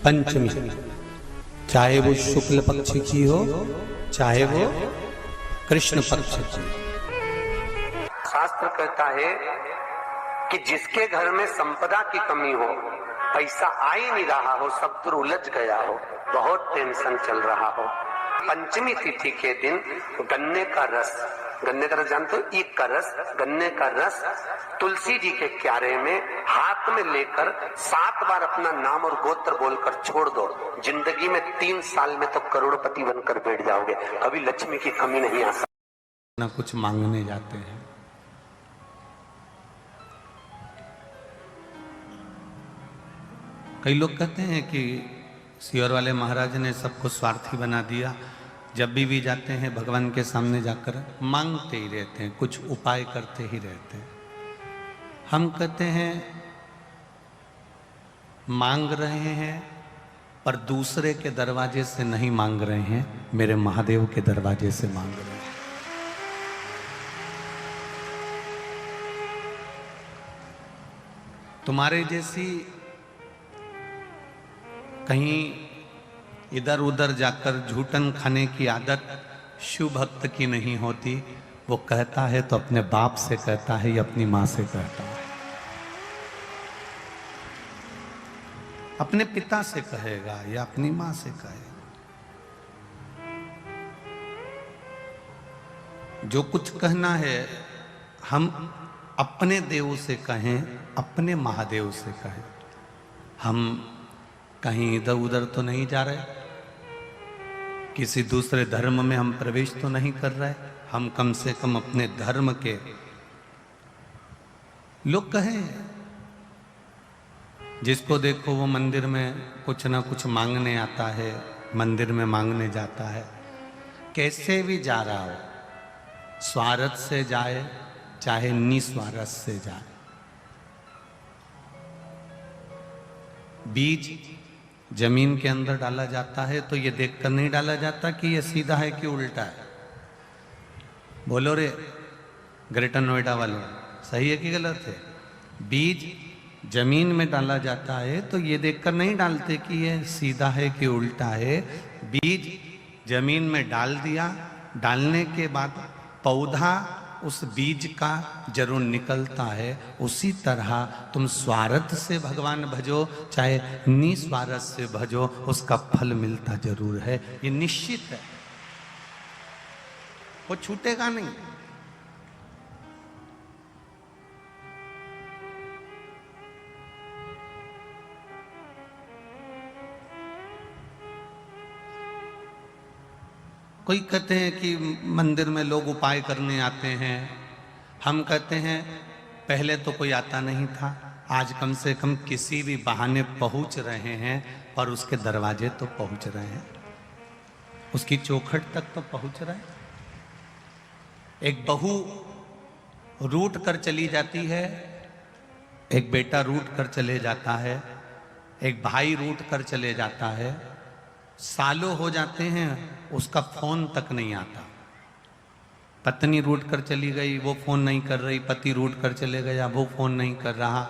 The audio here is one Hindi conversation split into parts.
पंचमी, चाहे वो शुक्ल पक्ष की हो चाहे वो कृष्ण पक्ष की। शास्त्र कहता है कि जिसके घर में संपदा की कमी हो, पैसा आ ही नहीं रहा हो, सब दूर उलझ गया हो, बहुत टेंशन चल रहा हो, पंचमी तिथि के दिन गन्ने का रस जानते हो, ईख का रस, गन्ने का रस तुलसी जी के क्यारे में हाथ में लेकर 7 बार अपना नाम और गोत्र बोलकर छोड़ दो, जिंदगी में 3 साल में तो करोड़पति बनकर बैठ जाओगे, कभी लक्ष्मी की कमी नहीं आ सकती। ना कुछ मांगने जाते हैं, कई लोग कहते हैं कि सियोर वाले महाराज ने सबको स्वार्थी बना दिया, जब भी जाते हैं भगवान के सामने जाकर मांगते ही रहते हैं, कुछ उपाय करते ही रहते हैं। हम कहते हैं मांग रहे हैं पर दूसरे के दरवाजे से नहीं मांग रहे हैं, मेरे महादेव के दरवाजे से मांग रहे हैं। तुम्हारे जैसी कहीं इधर उधर जाकर झूठन खाने की आदत शिव भक्त की नहीं होती। वो कहता है तो अपने बाप से कहता है या अपनी माँ से कहता है, अपने पिता से कहेगा या अपनी माँ से कहेगा। जो कुछ कहना है हम अपने देव से कहें, अपने महादेव से कहें। हम कहीं इधर उधर तो नहीं जा रहे, किसी दूसरे धर्म में हम प्रवेश तो नहीं कर रहे, हम कम से कम अपने धर्म के लोग कहें। जिसको देखो वो मंदिर में कुछ ना कुछ मांगने आता है, मंदिर में मांगने जाता है, कैसे भी जा रहा हो, स्वार्थ से जाए चाहे निस्वार्थ से जाए। बीज जमीन के अंदर डाला जाता है तो ये देखकर नहीं डाला जाता कि ये सीधा है कि उल्टा है। बोलो रे ग्रेटर नोएडा वालों, सही है कि गलत है? बीज जमीन में डाला जाता है तो ये देखकर नहीं डालते कि ये सीधा है कि उल्टा है। बीज जमीन में डाल दिया, डालने के बाद पौधा उस बीज का जरूर निकलता है। उसी तरह तुम स्वार्थ से भगवान भजो चाहे निस्वार्थ से भजो, उसका फल मिलता जरूर है, ये निश्चित है, वो छूटेगा नहीं। कोई कहते हैं कि मंदिर में लोग उपाय करने आते हैं, हम कहते हैं पहले तो कोई आता नहीं था, आज कम से कम किसी भी बहाने पहुंच रहे हैं, पर उसके दरवाजे तो पहुंच रहे हैं, उसकी चौखट तक तो पहुंच रहे हैं। एक बहू रूठ कर चली जाती है, एक बेटा रूठ कर चले जाता है, एक भाई रूठ कर चले जाता है, सालों हो जाते हैं उसका फोन तक नहीं आता। पत्नी रूठ कर चली गई, वो फोन नहीं कर रही, पति रूठ कर चले गया, वो फोन नहीं कर रहा,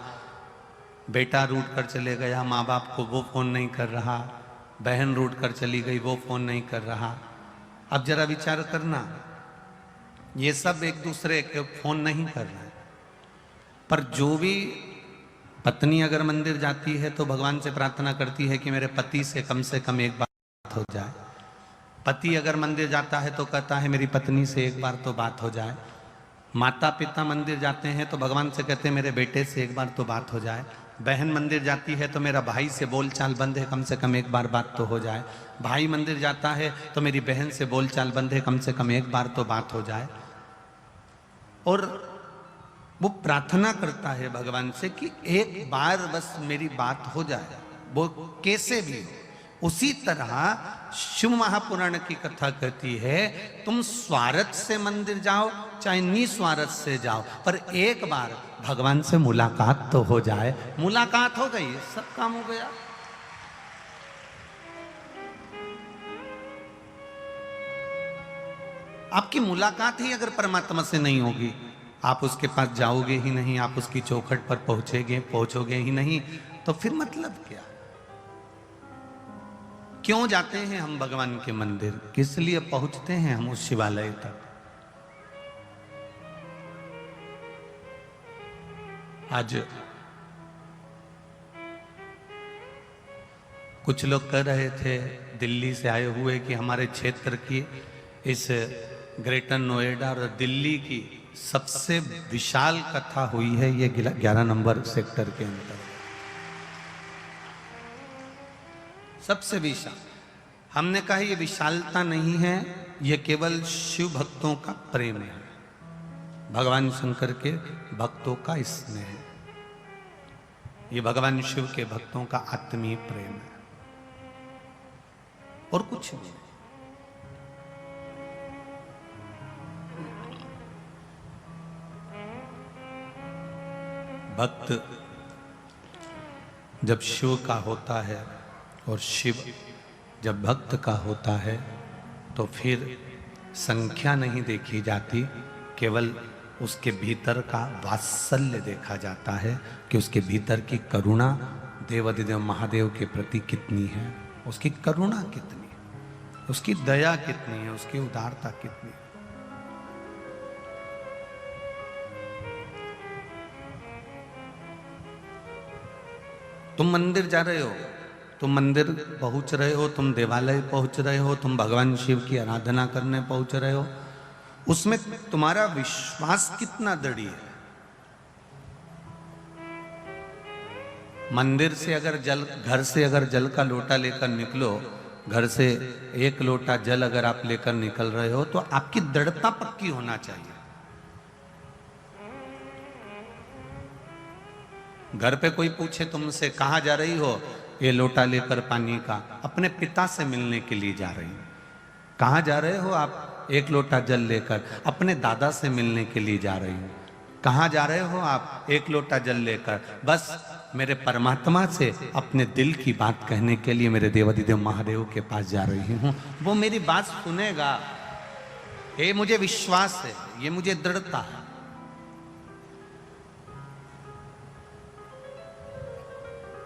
बेटा रूठ कर चले गया माँ बाप को, वो फोन नहीं कर रहा, बहन रूठ कर चली गई, वो फोन नहीं कर रहा। अब जरा विचार करना, ये सब एक दूसरे के फोन नहीं कर रहे, पर जो भी पत्नी अगर मंदिर जाती है तो भगवान से प्रार्थना करती है कि मेरे पति से कम एक बात हो जाए। पति अगर मंदिर जाता है तो कहता है मेरी पत्नी से एक बार तो बात हो जाए। माता पिता मंदिर जाते हैं तो भगवान से कहते हैं मेरे बेटे से एक बार तो बात हो जाए। बहन मंदिर जाती है तो मेरा भाई से बोलचाल बंद है, कम से कम एक बार बात तो हो जाए। भाई मंदिर जाता है तो मेरी बहन से बोलचाल बंद है, कम से कम एक बार तो बात हो जाए। और वो प्रार्थना करता है भगवान से कि एक बार बस मेरी बात हो जाए, वो कैसे भी हो। उसी तरह शिव महापुराण की कथा कहती है तुम स्वार्थ से मंदिर जाओ चाहे निस्वार्थ से जाओ, पर एक बार भगवान से मुलाकात तो हो जाए। मुलाकात हो गई, सब काम हो गया। आपकी मुलाकात ही अगर परमात्मा से नहीं होगी, आप उसके पास जाओगे ही नहीं, आप उसकी चौखट पर पहुंचोगे ही नहीं, तो फिर मतलब क्या? क्यों जाते हैं हम भगवान के मंदिर, किस लिए पहुंचते हैं हम उस शिवालय तक? आज कुछ लोग कह रहे थे दिल्ली से आए हुए कि हमारे क्षेत्र की, इस ग्रेटर नोएडा और दिल्ली की सबसे विशाल कथा हुई है ये 11 नंबर सेक्टर के अंदर, सबसे विशाल। हमने कहा ये विशालता नहीं है, ये केवल शिव भक्तों का प्रेम है, भगवान शंकर के भक्तों का स्नेह है, ये भगवान शिव के भक्तों का आत्मीय प्रेम है और कुछ नहीं। भक्त जब शिव का होता है और शिव जब भक्त का होता है तो फिर संख्या नहीं देखी जाती, केवल उसके भीतर का वात्सल्य देखा जाता है कि उसके भीतर की करुणा देवाधिदेव महादेव के प्रति कितनी है, उसकी करुणा कितनी है, उसकी दया कितनी है, उसकी उदारता कितनी है। तुम मंदिर जा रहे हो, तुम मंदिर पहुंच रहे हो, तुम देवालय पहुंच रहे हो, तुम भगवान शिव की आराधना करने पहुंच रहे हो, उसमें तुम्हारा विश्वास कितना दृढ़ है। मंदिर से अगर जल, घर से अगर जल का लोटा लेकर निकलो, घर से 1 लोटा जल अगर आप लेकर निकल रहे हो तो आपकी दृढ़ता पक्की होना चाहिए। घर पे कोई पूछे तुमसे कहाँ जा रही हो, ये लोटा लेकर पानी का, अपने पिता से मिलने के लिए जा रही हूं। कहाँ जा रहे हो आप? 1 लोटा जल लेकर अपने दादा से मिलने के लिए जा रही हूं। कहाँ जा रहे हो आप? 1 लोटा जल लेकर बस मेरे परमात्मा से अपने दिल की बात कहने के लिए मेरे देवाधिदेव महादेव के पास जा रही हूं। वो मेरी बात सुनेगा, ये मुझे विश्वास है, ये मुझे दृढ़ता है।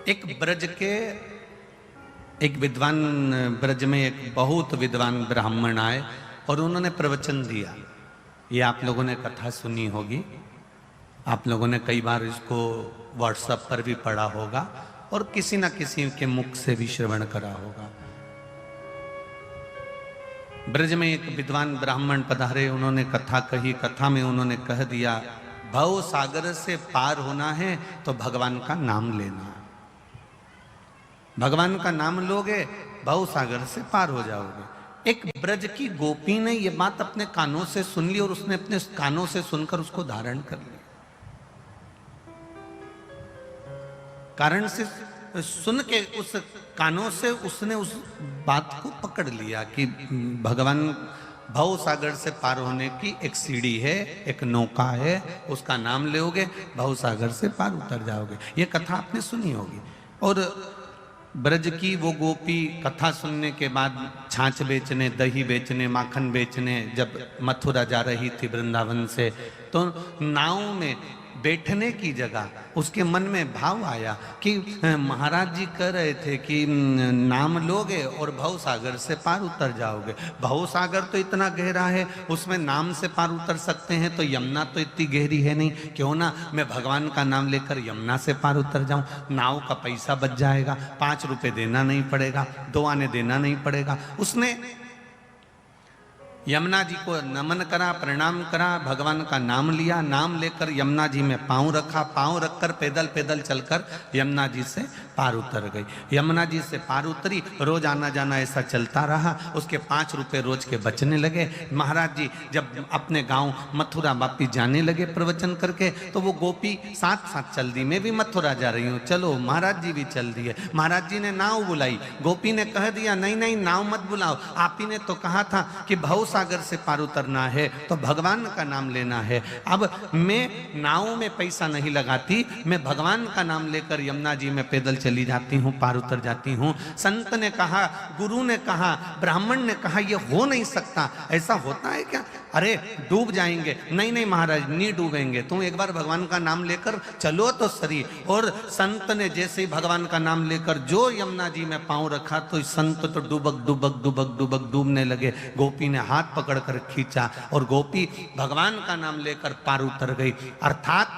एक ब्रज के एक विद्वान, ब्रज में एक बहुत विद्वान ब्राह्मण आए और उन्होंने प्रवचन दिया। ये आप लोगों ने कथा सुनी होगी, आप लोगों ने कई बार इसको व्हाट्सएप पर भी पढ़ा होगा और किसी न किसी के मुख से भी श्रवण करा होगा। ब्रज में एक विद्वान ब्राह्मण पधारे, उन्होंने कथा कही। कथा में उन्होंने कह दिया, भव सागर से पार होना है तो भगवान का नाम लेना है। भगवान का नाम लोगे भव सागर से पार हो जाओगे। एक ब्रज की गोपी ने यह बात अपने कानों से सुन ली और उसने अपने कानों से सुनकर उसको धारण कर लिया। कारण से सुन के उस कानों से उसने उस बात को पकड़ लिया कि भगवान भव सागर से पार होने की एक सीढ़ी है, एक नौका है, उसका नाम लोगे भव सागर से पार उतर जाओगे। ये कथा आपने सुनी होगी। और ब्रज की वो गोपी कथा सुनने के बाद छाछ बेचने, दही बेचने, माखन बेचने जब मथुरा जा रही थी वृंदावन से, तो नाव में बैठने की जगह उसके मन में भाव आया कि महाराज जी कह रहे थे कि नाम लोगे और भव सागर से पार उतर जाओगे। भव सागर तो इतना गहरा है, उसमें नाम से पार उतर सकते हैं, तो यमुना तो इतनी गहरी है नहीं, क्यों ना मैं भगवान का नाम लेकर यमुना से पार उतर जाऊं। नाव का पैसा बच जाएगा, 5 रुपए देना नहीं पड़ेगा, 2 आने देना नहीं पड़ेगा। उसने यमुना जी को नमन करा, प्रणाम करा, भगवान का नाम लिया, नाम लेकर यमुना जी में पांव रखा, पांव रखकर पैदल पैदल चलकर यमुना जी से पार उतर गई। यमुना जी से पार उतरी, रोज आना जाना ऐसा चलता रहा। उसके 5 रुपए रोज के बचने लगे। महाराज जी जब अपने गांव मथुरा वापिस जाने लगे प्रवचन करके, तो वो गोपी साथ साथ चल दी, मैं भी मथुरा जा रही हूँ, चलो। महाराज जी भी चल दिए। महाराज जी ने नाव बुलाई, गोपी ने कह दिया नहीं नहीं नाव मत बुलाओ, आप ही ने तो कहा था कि भव सागर से पार उतरना है तो भगवान का नाम लेना है। अब मैं नाव में पैसा नहीं लगाती, मैं भगवान का नाम लेकर यमुना जी में पैदल चली जाती हूँ, पार उतर जाती हूँ। संत ने कहा, गुरु ने कहा, ब्राह्मण ने कहा, ये हो नहीं सकता। ऐसा होता है क्या? अरे डूब जाएंगे। नहीं नहीं महाराज, नहीं डूबेंगे, तुम एक बार भगवान का नाम लेकर चलो तो सही। और संत ने जैसे ही भगवान का नाम लेकर जो यमुना जी में पांव रखा तो संत तो डूबक डूबक डूबक डूबक डूबने लगे। गोपी ने हाथ पकड़कर खींचा और गोपी भगवान का नाम लेकर पार उतर गई। अर्थात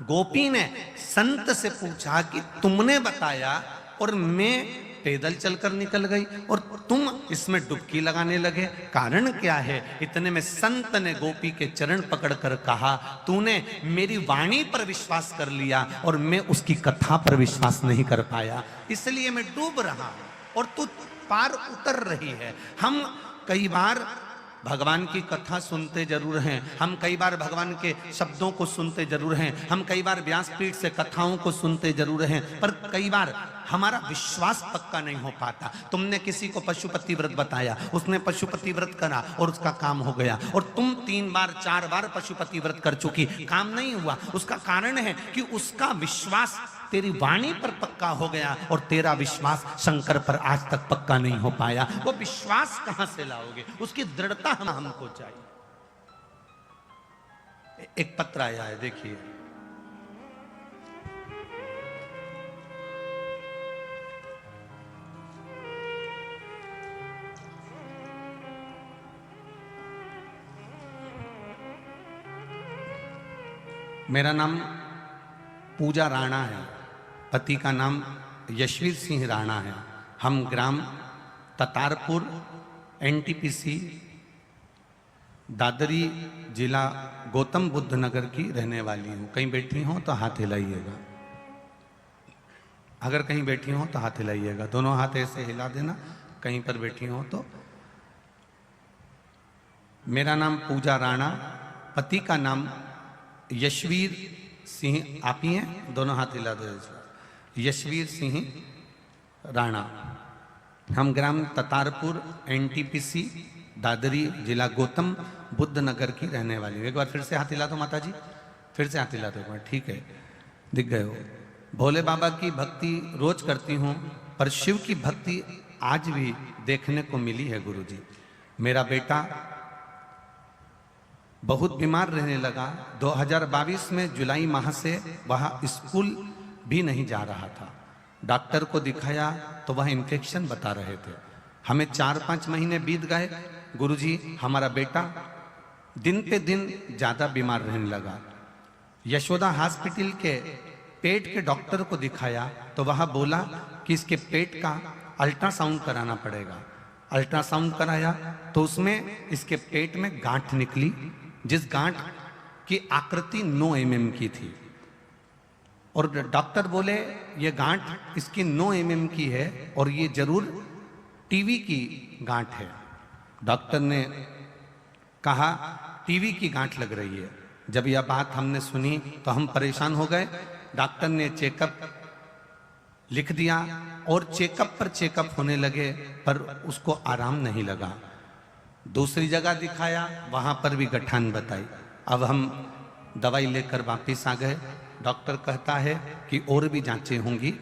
गोपी ने संत से पूछा कि तुमने बताया और मैं पैदल चलकर निकल गई और तुम इसमें डुबकी लगाने लगे, कारण क्या है? इतने में संत ने गोपी के चरण पकड़कर कहा, तूने मेरी वाणी पर विश्वास कर लिया और मैं उसकी कथा पर विश्वास नहीं कर पाया, इसलिए मैं डूब रहा हूं और तू पार उतर रही है। हम कई बार भगवान की कथा सुनते जरूर हैं, हम कई बार भगवान के शब्दों को सुनते जरूर हैं, हम कई बार व्यासपीठ से कथाओं को सुनते जरूर हैं, पर कई बार हमारा विश्वास पक्का नहीं हो पाता। तुमने किसी को पशुपति व्रत बताया, उसने पशुपति व्रत करा और उसका काम हो गया, और तुम 3 बार 4 बार पशुपति व्रत कर चुकी, काम नहीं हुआ। उसका कारण है कि उसका विश्वास तेरी वाणी पर पक्का हो गया और तेरा विश्वास शंकर पर आज तक पक्का नहीं हो पाया। वो विश्वास कहां से लाओगे? उसकी दृढ़ता हमको चाहिए। एक पत्र आया है, देखिए। मेरा नाम पूजा राणा है, पति का नाम यशवीर सिंह राणा है। हम ग्राम ततारपुर एनटीपीसी दादरी जिला गौतम बुद्ध नगर की रहने वाली हूँ। कहीं बैठी हो तो हाथ हिलाइएगा, अगर कहीं बैठी हो तो हाथ हिलाइएगा, दोनों हाथ ऐसे हिला देना कहीं पर बैठी हो तो। मेरा नाम पूजा राणा, पति का नाम यशवीर सिंह, आप ही हैं, दोनों हाथ हिला दो, यशवीर सिंह राणा। हम ग्राम ततारपुर एनटीपीसी दादरी जिला गौतम बुद्ध नगर की रहने वाली हूँ। एक बार फिर से हाथ हिला दो माता जी, फिर से हाथ हिला दो, ठीक है, दिख गए हो। भोले बाबा की भक्ति रोज करती हूँ, पर शिव की भक्ति आज भी देखने को मिली है गुरुजी। मेरा बेटा बहुत बीमार रहने लगा। 2022 में जुलाई माह से वह स्कूल भी नहीं जा रहा था। डॉक्टर को दिखाया तो वह इन्फेक्शन बता रहे थे। हमें 4-5 महीने बीत गए गुरुजी, हमारा बेटा दिन पे दिन ज्यादा बीमार रहने लगा। यशोदा हॉस्पिटल के पेट के डॉक्टर को दिखाया तो वह बोला कि इसके पेट का अल्ट्रासाउंड कराना पड़ेगा। अल्ट्रासाउंड कराया तो उसमें इसके पेट में गांठ निकली, जिस गांठ की आकृति 9 mm की थी, और डॉक्टर बोले ये गांठ इसकी 9 mm की है और ये जरूर टीवी की गांठ है। डॉक्टर ने कहा टीवी की गांठ लग रही है। जब यह बात हमने सुनी तो हम परेशान हो गए। डॉक्टर ने चेकअप लिख दिया और चेकअप पर चेकअप होने लगे, पर उसको आराम नहीं लगा। दूसरी जगह दिखाया, वहां पर भी गठान बताई। अब हम दवाई लेकर वापिस आ गए। डॉक्टर कहता है कि और भी जांचें होंगी।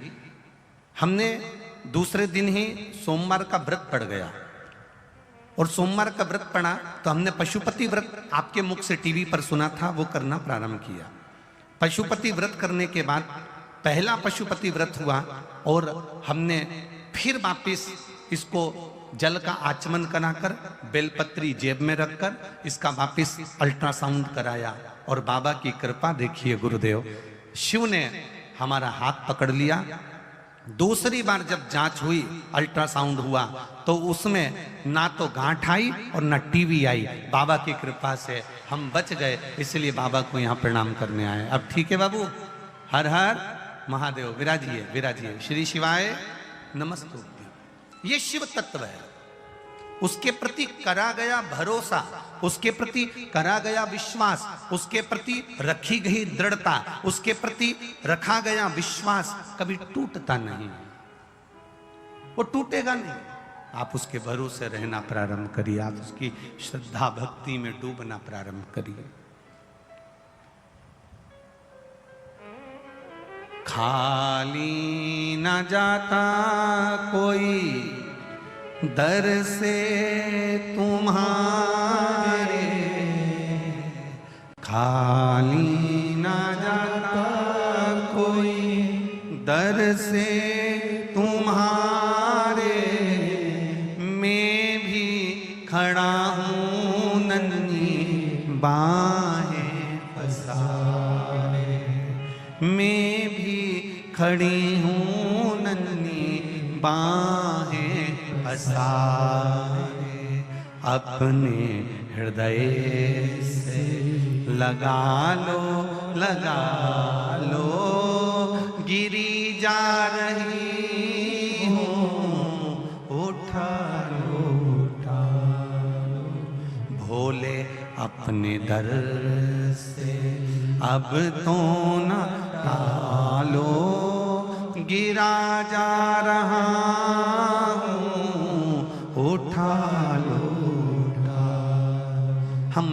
हमने दूसरे दिन ही सोमवार का व्रत पड़ गया, और सोमवार का व्रत पड़ा तो हमने पशुपति व्रत आपके मुख से टीवी पर सुना था, वो करना प्रारंभ किया। पशुपति व्रत करने के बाद पहला पशुपति व्रत हुआ और हमने फिर वापिस इसको जल का आचमन कराकर बेलपत्री जेब में रखकर इसका वापिस अल्ट्रासाउंड कराया, और बाबा की कृपा देखिए गुरुदेव, शिव ने हमारा हाथ पकड़ लिया। दूसरी बार जब जांच हुई, अल्ट्रासाउंड हुआ, तो उसमें ना तो गांठ आई और ना टीवी आई। बाबा की कृपा से हम बच गए, इसलिए बाबा को यहाँ प्रणाम करने आए। अब ठीक है बाबू, हर हर महादेव। विराजिए विराजिए, श्री शिवाय नमस्तुभ्यं। ये शिव तत्व है, उसके प्रति करा गया भरोसा, उसके प्रति करा गया विश्वास, उसके प्रति रखी गई दृढ़ता, उसके प्रति रखा गया विश्वास कभी टूटता नहीं, वो टूटेगा नहीं। आप उसके भरोसे रहना प्रारंभ करिए, आप उसकी श्रद्धा भक्ति में डूबना प्रारंभ करिए। खाली न जाता कोई दर से तुम्हारे, खाली न जाता कोई दर से तुम्हारे, मैं भी खड़ा हूँ नन्ही बाहें पसारे, मैं भी खड़ी हूँ नन्ही बाहें पसारे, अपने हृदय से लगा लो, गिरी जा रही हूँ, उठा लो, भोले अपने दर से अब तो न टालो, गिरा जा रहा हूँ, उठा लो। हम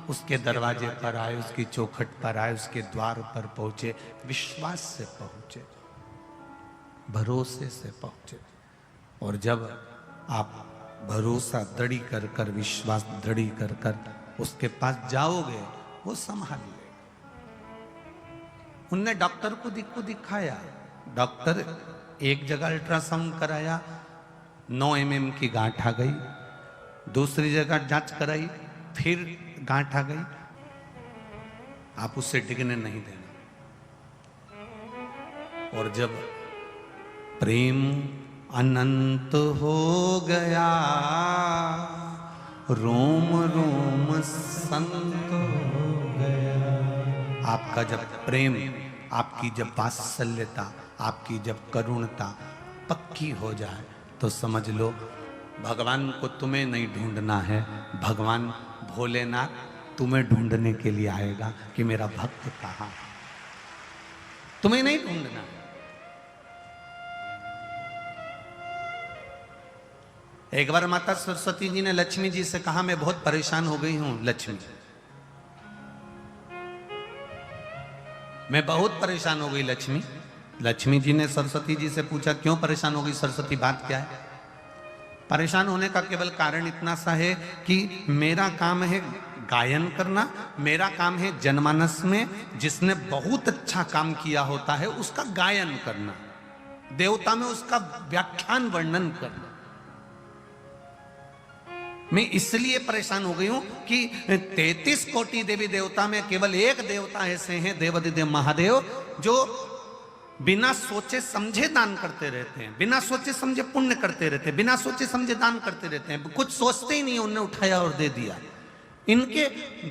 उसके दरवाजे पर आए, उसकी चौखट पर आए, उसके द्वार पर पहुंचे, विश्वास से पहुंचे, भरोसे से पहुंचे। और जब आप भरोसा दृढ़ी कर कर, विश्वास दृढ़ी कर कर उसके पास जाओगे, वो संभाल लेगा। उनने डॉक्टर को दिखाया, डॉक्टर एक जगह अल्ट्रासाउंड कराया, 9 mm की गांठ आ गई, दूसरी जगह जांच कराई, फिर गांठ आ गई। आप उससे डिगने नहीं देना। और जब प्रेम अनंत हो गया, रोम रोम संत हो गया। आपका जब प्रेम, आपकी जब वात्सल्यता, आपकी जब करुणता पक्की हो जाए, तो समझ लो भगवान को तुम्हें नहीं ढूंढना है, भगवान भोलेनाथ तुम्हें ढूंढने के लिए आएगा कि मेरा भक्त कहाँ है। तुम्हें नहीं ढूंढना है। एक बार माता सरस्वती जी ने लक्ष्मी जी से कहा, मैं बहुत परेशान हो गई हूं लक्ष्मी, मैं बहुत परेशान हो गई लक्ष्मी। लक्ष्मी जी ने सरस्वती जी से पूछा, क्यों परेशान हो गई सरस्वती, बात क्या है? परेशान होने का केवल कारण इतना सा है कि मेरा काम है गायन करना, मेरा काम है जनमानस में जिसने बहुत अच्छा काम किया होता है उसका गायन करना, देवता में उसका व्याख्यान वर्णन करना। मैं इसलिए परेशान हो गई हूं कि 33 कोटि देवी देवता में केवल एक देवता ऐसे हैं, देवाधिदेव महादेव, जो बिना सोचे समझे दान करते रहते हैं, बिना सोचे समझे पुण्य करते रहते हैं, बिना सोचे समझे दान करते रहते हैं, कुछ सोचते ही नहीं, उन्होंने उठाया और दे दिया। इनके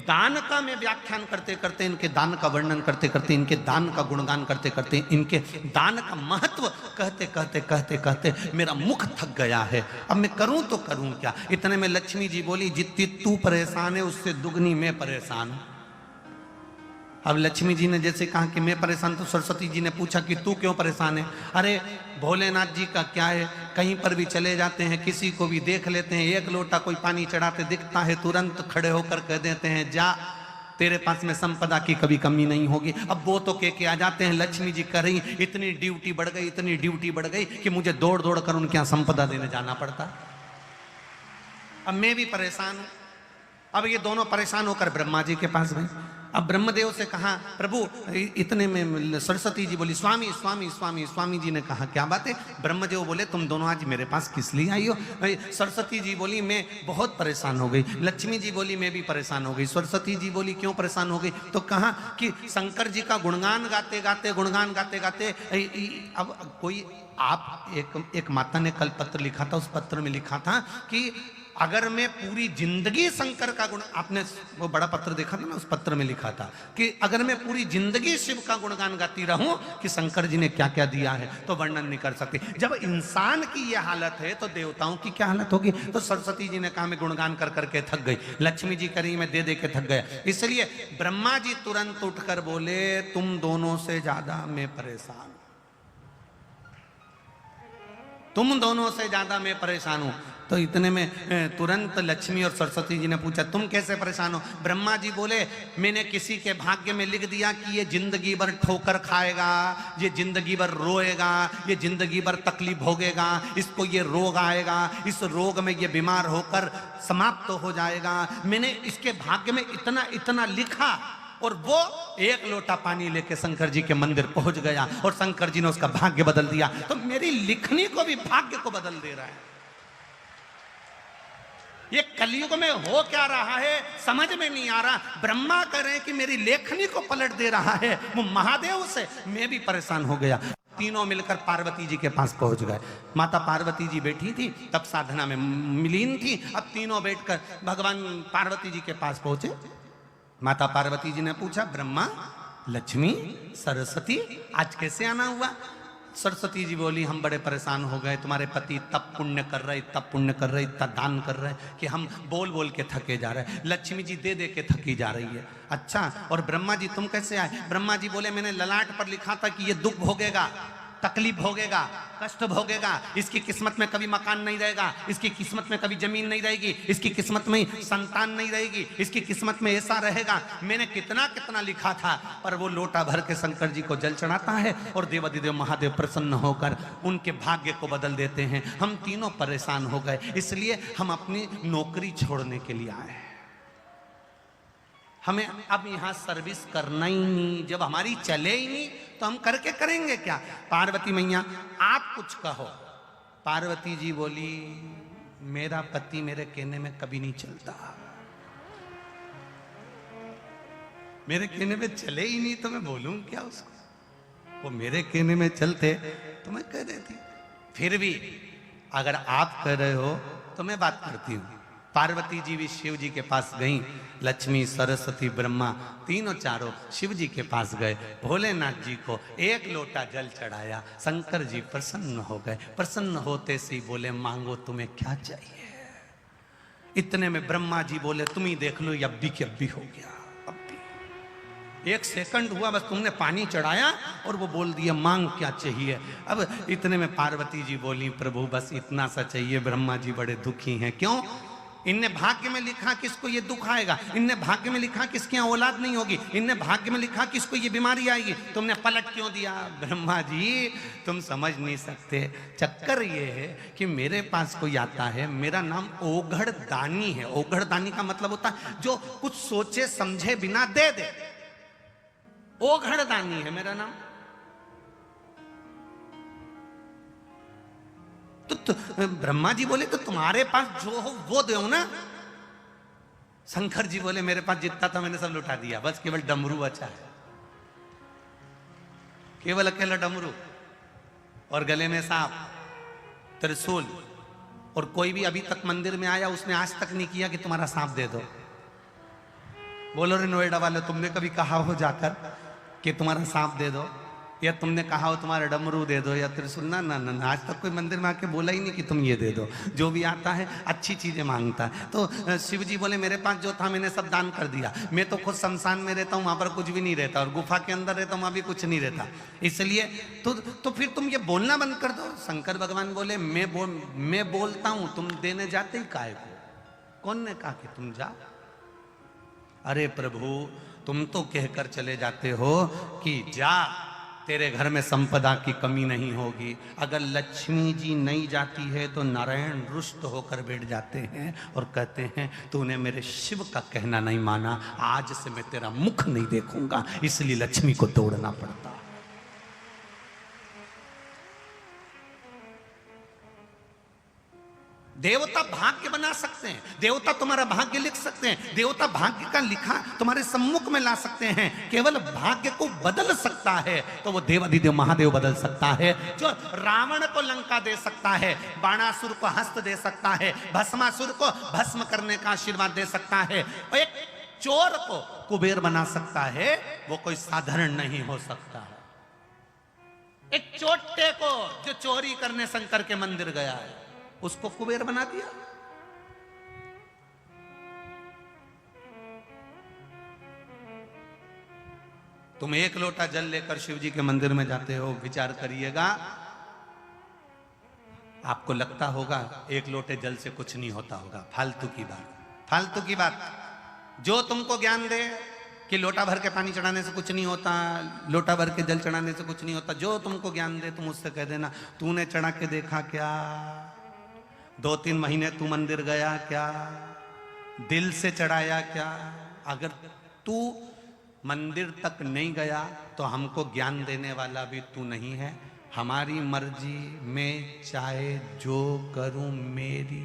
दान का मैं व्याख्यान करते करते, इनके दान का वर्णन करते करते, इनके दान का गुणगान करते करते, इनके दान का महत्व कहते कहते कहते कहते मेरा मुख थक गया है। अब मैं करूं तो करूं क्या? इतने में लक्ष्मी जी बोली, जितनी तू परेशान है उससे दुगनी मैं परेशान हूं। अब लक्ष्मी जी ने जैसे कहा कि मैं परेशान, तो सरस्वती जी ने पूछा कि तू क्यों परेशान है? अरे भोलेनाथ जी का क्या है, कहीं पर भी चले जाते हैं, किसी को भी देख लेते हैं, एक लोटा कोई पानी चढ़ाते दिखता है, तुरंत खड़े होकर कह देते हैं, जा तेरे पास में संपदा की कभी कमी नहीं होगी। अब वो तो के आ जाते हैं, लक्ष्मी जी कह रही इतनी ड्यूटी बढ़ गई, इतनी ड्यूटी बढ़ गई कि मुझे दौड़ दौड़ कर उनके यहाँ संपदा देने जाना पड़ता। अब मैं भी परेशान हूं। अब ये दोनों परेशान होकर ब्रह्मा जी के पास गए। अब ब्रह्मदेव से कहा, प्रभु, इतने में सरस्वती जी बोली, स्वामी स्वामी स्वामी। स्वामी जी ने कहा, क्या बात है? ब्रह्मदेव बोले, तुम दोनों आज मेरे पास किस लिए आई हो? सरस्वती जी बोली, मैं बहुत परेशान हो गई। लक्ष्मी जी बोली, मैं भी परेशान हो गई। सरस्वती जी बोली, क्यों परेशान हो गई? तो कहा कि शंकर जी का गुणगान गाते गाते, गुणगान गाते गाते, अब कोई आप एक माता ने कल पत्र लिखा था, उस पत्र में लिखा था कि अगर मैं पूरी जिंदगी शंकर का गुण, आपने वो बड़ा पत्र देखा था ना, उस पत्र में लिखा था कि अगर मैं पूरी जिंदगी शिव का गुणगान गाती रहूं कि शंकर जी ने क्या क्या दिया है तो वर्णन नहीं कर सकती। जब इंसान की यह हालत है तो देवताओं की क्या हालत होगी? तो सरस्वती जी ने कहा, मैं गुणगान कर करके थक गई। लक्ष्मी जी करी, मैं दे दे के थक गया। इसलिए ब्रह्मा जी तुरंत उठकर बोले, तुम दोनों से ज्यादा मैं परेशान। तुम दोनों से ज्यादा मैं परेशान हूं। तो इतने में तुरंत लक्ष्मी और सरस्वती जी ने पूछा तुम कैसे परेशान हो? ब्रह्मा जी बोले मैंने किसी के भाग्य में लिख दिया कि ये जिंदगी भर ठोकर खाएगा, ये जिंदगी भर रोएगा, ये जिंदगी भर तकलीफ भोगेगा, इसको ये रोग आएगा, इस रोग में ये बीमार होकर समाप्त हो जाएगा। मैंने इसके भाग्य में इतना इतना लिखा और वो एक लोटा पानी लेके शंकर जी के मंदिर पहुंच गया और शंकर जी ने उसका भाग्य बदल दिया। तो मेरी लिखनी को भी भाग्य को बदल दे रहा है। ये कलयुग में हो क्या रहा है समझ में नहीं आ रहा। ब्रह्मा कह रहे हैं कि मेरी लेखनी को पलट दे रहा है, वो महादेव से मैं भी परेशान हो गया। तीनों मिलकर पार्वती जी के पास पहुंच गए। माता पार्वती जी बैठी थी, तब साधना में मिलीन थी। अब तीनों बैठकर भगवान पार्वती जी के पास पहुंचे। माता पार्वती जी ने पूछा ब्रह्मा, लक्ष्मी, सरस्वती आज कैसे आना हुआ? सरस्वती जी बोली हम बड़े परेशान हो गए, तुम्हारे पति तब पुण्य कर रहे, तब पुण्य कर रहे, इतना दान कर रहे कि हम बोल बोल के थके जा रहे हैं। लक्ष्मी जी दे दे के थकी जा रही है। अच्छा, और ब्रह्मा जी तुम कैसे आए? ब्रह्मा जी बोले मैंने ललाट पर लिखा था कि ये दुख भोगेगा, तकलीफ भोगेगा, कष्ट भोगेगा, इसकी किस्मत में कभी मकान नहीं रहेगा, इसकी किस्मत में कभी जमीन नहीं रहेगी, इसकी किस्मत में संतान नहीं रहेगी, इसकी किस्मत में ऐसा रहेगा। मैंने कितना कितना लिखा था। पर वो लोटा भर के शंकर जी को जल चढ़ाता है और देवाधिदेव महादेव प्रसन्न होकर उनके भाग्य को बदल देते हैं। हम तीनों परेशान हो गए, इसलिए हम अपनी नौकरी छोड़ने के लिए आए। हमें अब यहां सर्विस करना ही नहीं, जब हमारी चले ही नहीं तो हम करके करेंगे क्या? पार्वती मैया आप कुछ कहो। पार्वती जी बोली मेरा पति मेरे कहने में कभी नहीं चलता, मेरे कहने में चले ही नहीं तो मैं बोलूं क्या उसको? वो मेरे कहने में चलते तो मैं कह देती। फिर भी अगर आप कह रहे हो तो मैं बात करती हूं। पार्वती जी भी शिव जी के पास गईं। लक्ष्मी, सरस्वती, ब्रह्मा तीनों चारों शिव जी के पास गए। भोलेनाथ जी को एक लोटा जल चढ़ाया। शंकर जी प्रसन्न हो गए। प्रसन्न होते से बोले मांगो तुम्हें क्या चाहिए। इतने में ब्रह्मा जी बोले तुम ही देख लो, ये अब भी के अब भी हो गया। अब भी 1 सेकंड हुआ बस, तुमने पानी चढ़ाया और वो बोल दिया मांग क्या चाहिए। अब इतने में पार्वती जी बोली प्रभु बस इतना सा चाहिए। ब्रह्मा जी बड़े दुखी हैं। क्यों? इनने भाग्य में लिखा कि इसको ये दुख आएगा, इनने भाग्य में लिखा कि इसकी औलाद नहीं होगी, इनने भाग्य में लिखा कि इसको ये बीमारी आएगी, तुमने पलट क्यों दिया? ब्रह्मा जी तुम समझ नहीं सकते। चक्कर ये है कि मेरे पास कोई आता है, मेरा नाम ओघड़ दानी है। ओघड़ दानी का मतलब होता है जो कुछ सोचे समझे बिना दे दे। ओघड़ दानी है मेरा नाम। तो ब्रह्मा जी बोले तो तुम्हारे पास जो हो वो दो ना। शंकर जी बोले मेरे पास जितना था मैंने सब लुटा दिया, बस केवल डमरू अच्छा है, केवल अकेला डमरू और गले में सांप, त्रिशूल। और कोई भी अभी तक मंदिर में आया उसने आज तक नहीं किया कि तुम्हारा सांप दे दो। बोलो रे नोएडा वाले, तुमने कभी कहा हो जाकर कि तुम्हारा सांप दे दो, या तुमने कहा हो तुम्हारा डमरू दे दो या त्रिशूल? ना ना ना, आज तक कोई मंदिर में आके बोला ही नहीं कि तुम ये दे दो। जो भी आता है अच्छी चीजें मांगता है। तो शिव जी बोले मेरे पास जो था मैंने सब दान कर दिया। मैं तो खुद शमशान में रहता हूँ, वहां पर कुछ भी नहीं रहता, और गुफा के अंदर रहता हूँ, वहां भी कुछ नहीं रहता। इसलिए तो फिर तुम ये बोलना बंद कर दो। शंकर भगवान बोले मैं बोलता हूँ, तुम देने जाते ही काहे को? कौन ने कहा कि तुम जाओ? अरे प्रभु तुम तो कहकर चले जाते हो कि जा, तेरे घर में संपदा की कमी नहीं होगी। अगर लक्ष्मी जी नहीं जाती है तो नारायण रुष्ट होकर बैठ जाते हैं और कहते हैं तूने मेरे शिव का कहना नहीं माना, आज से मैं तेरा मुख नहीं देखूंगा। इसलिए लक्ष्मी को दौड़ना पड़ता। देवता भाग्य बना सकते हैं, देवता तुम्हारा भाग्य लिख सकते हैं, देवता भाग्य का लिखा तुम्हारे सम्मुख में ला सकते हैं। केवल भाग्य को बदल सकता है तो वो देवाधिदेव महादेव बदल सकता है। जो रावण को लंका दे सकता है, बाणासुर को हस्त दे सकता है, भस्मासुर को भस्म करने का आशीर्वाद दे सकता है, और एक चोर को कुबेर बना सकता है, वो कोई साधारण नहीं हो सकता है। एक चोटे को जो चोरी करने शंकर के मंदिर गया है उसको कुबेर बना दिया। तुम एक लोटा जल लेकर शिव जी के मंदिर में जाते हो, विचार करिएगा आपको लगता होगा एक लोटे जल से कुछ नहीं होता होगा, फालतू की बात, फालतू की बात। जो तुमको ज्ञान दे कि लोटा भर के पानी चढ़ाने से कुछ नहीं होता, लोटा भर के जल चढ़ाने से कुछ नहीं होता, जो तुमको ज्ञान दे तुम उससे कह देना तूने चढ़ा के देखा क्या, 2-3 महीने तू मंदिर गया क्या, दिल से चढ़ाया क्या। अगर तू मंदिर तक नहीं गया तो हमको ज्ञान देने वाला भी तू नहीं है। हमारी मर्जी, मैं चाहे जो करूं मेरी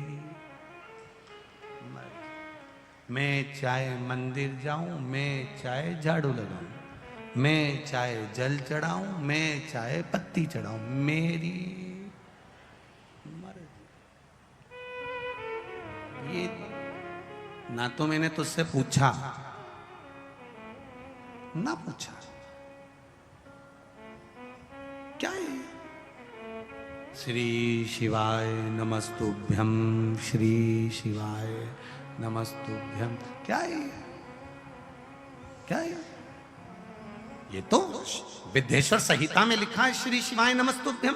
मर्जी, मैं चाहे मंदिर जाऊं, मैं चाहे झाड़ू लगाऊं, मैं चाहे जल चढ़ाऊं, मैं चाहे पत्ती चढ़ाऊं, मेरी मर्जी। ये ना तो मैंने तुझसे पूछा ना पूछा, क्या है? श्री शिवाय नमस्तुभ्यम, श्री शिवाय नमस्तुभ्यम, क्या है? क्या है? ये तो विद्येश्वर संहिता में लिखा है श्री शिवाय नमस्तुभ्यम।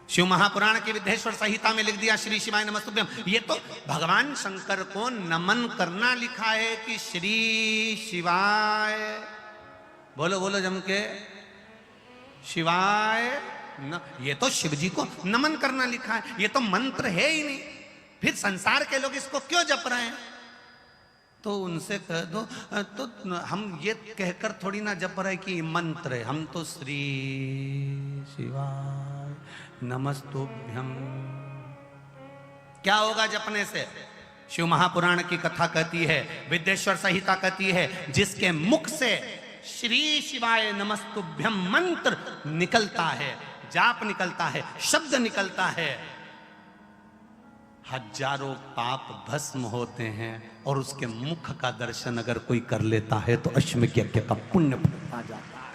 शिव महापुराण की विद्येश्वर संहिता में लिख दिया श्री शिवाय नमस्तुभ्यम। ये तो भगवान शंकर को नमन करना लिखा है कि श्री शिवाय, बोलो बोलो जम के, शिवाय न, ये तो शिव जी को नमन करना लिखा है, ये तो मंत्र है ही नहीं, फिर संसार के लोग इसको क्यों जप रहे हैं? तो उनसे कह दो, तो हम ये कहकर थोड़ी ना जप रहे कि मंत्र है, हम तो श्री शिवाय नमस्तुभ्यम। क्या होगा जपने से? शिव महापुराण की कथा कहती है, विद्येश्वर संहिता कहती है, जिसके मुख से श्री शिवाय नमस्तुभ्यम मंत्र निकलता है, जाप निकलता है, शब्द निकलता है, हजारों पाप भस्म होते हैं। और उसके मुख का दर्शन अगर कोई कर लेता है तो अश्वमेध यज्ञ का पुण्य आ जाता है।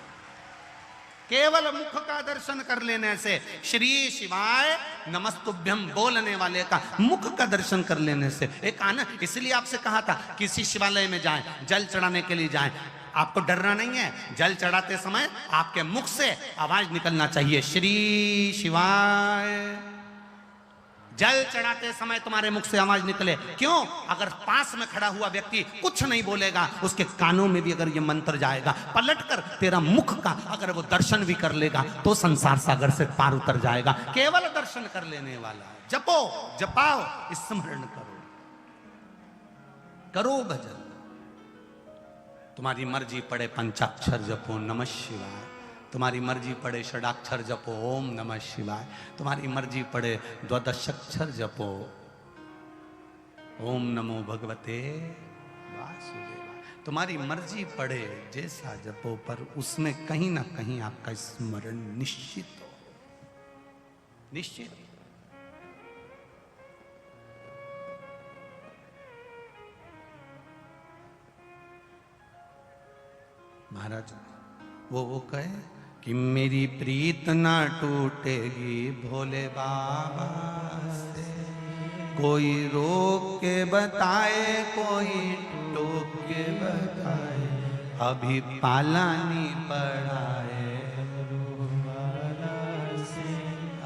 केवल मुख का दर्शन कर लेने से, श्री शिवाय नमस्तुभ्यम बोलने वाले का मुख का दर्शन कर लेने से एक आना। इसलिए आपसे कहा था किसी शिवालय में जाएं, जल चढ़ाने के लिए जाएं, आपको डरना नहीं है। जल चढ़ाते समय आपके मुख से आवाज निकलना चाहिए, श्री शिवाय। जल चढ़ाते समय तुम्हारे मुख से आवाज निकले। क्यों? अगर पास में खड़ा हुआ व्यक्ति कुछ नहीं बोलेगा, उसके कानों में भी अगर ये मंत्र जाएगा, पलटकर तेरा मुख का अगर वो दर्शन भी कर लेगा तो संसार सागर से पार उतर जाएगा। केवल दर्शन कर लेने वाला है। जपो, जपाओ, स्मरण करो, करो भजन। तुम्हारी मर्जी पड़े पंचाक्षर जपो नमः शिवाय, तुम्हारी मर्जी पड़े षडाक्षर जपो ओम नमः शिवाय, तुम्हारी मर्जी पड़े द्वादशाक्षर जपो ओम नमो भगवते वासुदेवाय, तुम्हारी मर्जी पड़े जैसा जपो, पर उसमें कहीं ना कहीं आपका स्मरण निश्चित हो, निश्चित। महाराज वो कहे कि मेरी प्रीत ना टूटेगी भोले बाबा से, कोई रोक के बताए, कोई टोक के बताए, अभी पालानी पड़ाए,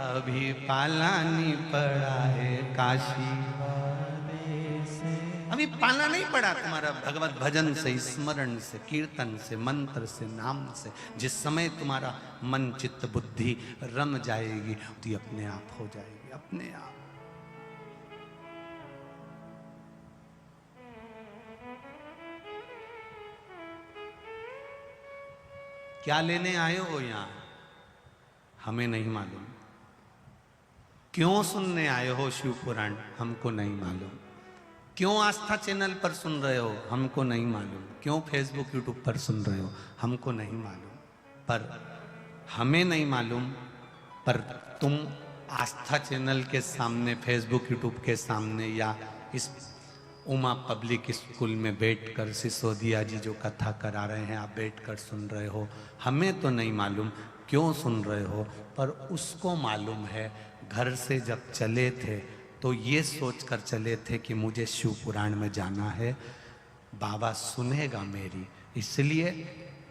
अभी पालानी पड़ाए काशी, अभी पाला नहीं पड़ा तुम्हारा भगवत भजन से, स्मरण से, कीर्तन से, मंत्र से, नाम से। जिस समय तुम्हारा मन चित्त बुद्धि रम जाएगी तो अपने आप हो जाएगी, अपने आप। क्या लेने आए हो यहां हमें नहीं मालूम, क्यों सुनने आए हो शिव पुराण हमको नहीं मालूम, क्यों आस्था चैनल पर सुन रहे हो हमको नहीं मालूम, क्यों फेसबुक यूट्यूब पर सुन रहे हो हमको नहीं मालूम, पर हमें नहीं मालूम, पर तुम आस्था चैनल के सामने, फेसबुक यूट्यूब के सामने, या इस उमा पब्लिक स्कूल में बैठकर सिसोदिया जी जो कथा करा रहे हैं आप बैठकर सुन रहे हो। हमें तो नहीं मालूम क्यों सुन रहे हो, पर उसको मालूम है। घर से जब चले थे तो ये सोचकर चले थे कि मुझे शिव पुराण में जाना है, बाबा सुनेगा मेरी, इसलिए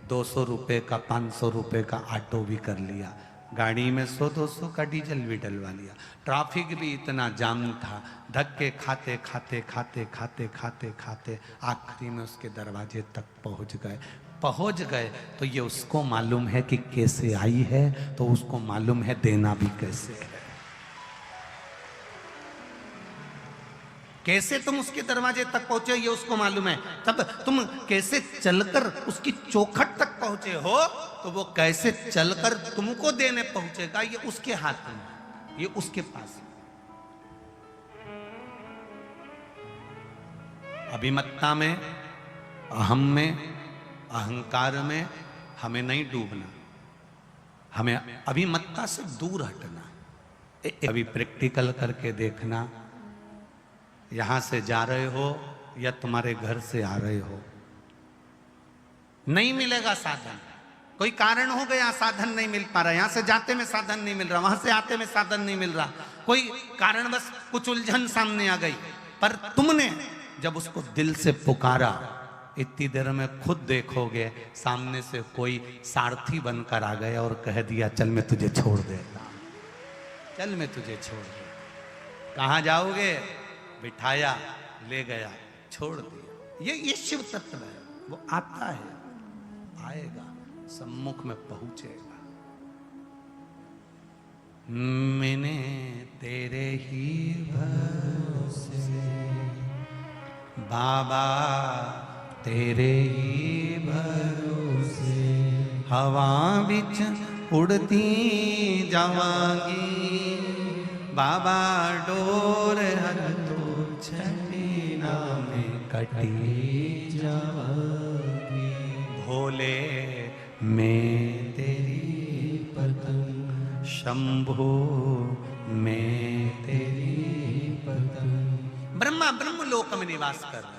200 रुपये का 500 रुपये का ऑटो भी कर लिया। गाड़ी में 100-200 का डीजल भी डलवा लिया। ट्रैफिक भी इतना जाम था, धक्के खाते खाते खाते खाते खाते खाते आखिरी में उसके दरवाजे तक पहुंच गए। तो ये उसको मालूम है कि कैसे आई है, तो उसको मालूम है देना भी कैसे है। कैसे तुम उसके दरवाजे तक पहुंचे ये उसको मालूम है। तब तुम कैसे चलकर उसकी चौखट तक पहुंचे हो, तो वो कैसे चलकर तुमको देने पहुंचेगा ये उसके हाथ में, ये उसके पास है। अभिमत्ता में, अहम में, अहंकार में हमें नहीं डूबना, हमें अभिमत्ता से दूर हटना। अभी प्रैक्टिकल करके देखना, यहां से जा रहे हो या तुम्हारे घर से आ रहे हो, नहीं मिलेगा साधन, कोई कारण हो गया साधन नहीं मिल पा रहा, यहां से जाते में साधन नहीं मिल रहा, वहां से आते में साधन नहीं मिल रहा, कोई कारण बस कुछ उलझन सामने आ गई। पर तुमने जब उसको दिल से पुकारा, इतनी देर में खुद देखोगे सामने से कोई सारथी बनकर आ गया और कह दिया चल मैं तुझे छोड़ देता, चल मैं तुझे छोड़ देता। कहां जाओगे? बिठाया, ले गया, छोड़ दिया। ये शिव तत्व है, वो आता है, आएगा, सम्मुख में पहुंचेगा। मैंने तेरे ही भरोसे बाबा, तेरे ही भरोसे हवा बिच उड़ती जावांगी, बाबा डोर हर छठी में कटी जावांगी, भोले मैं तेरी पतंग, शंभो मैं तेरी पतंग। ब्रह्मा ब्रह्मलोक में निवास कर रहे,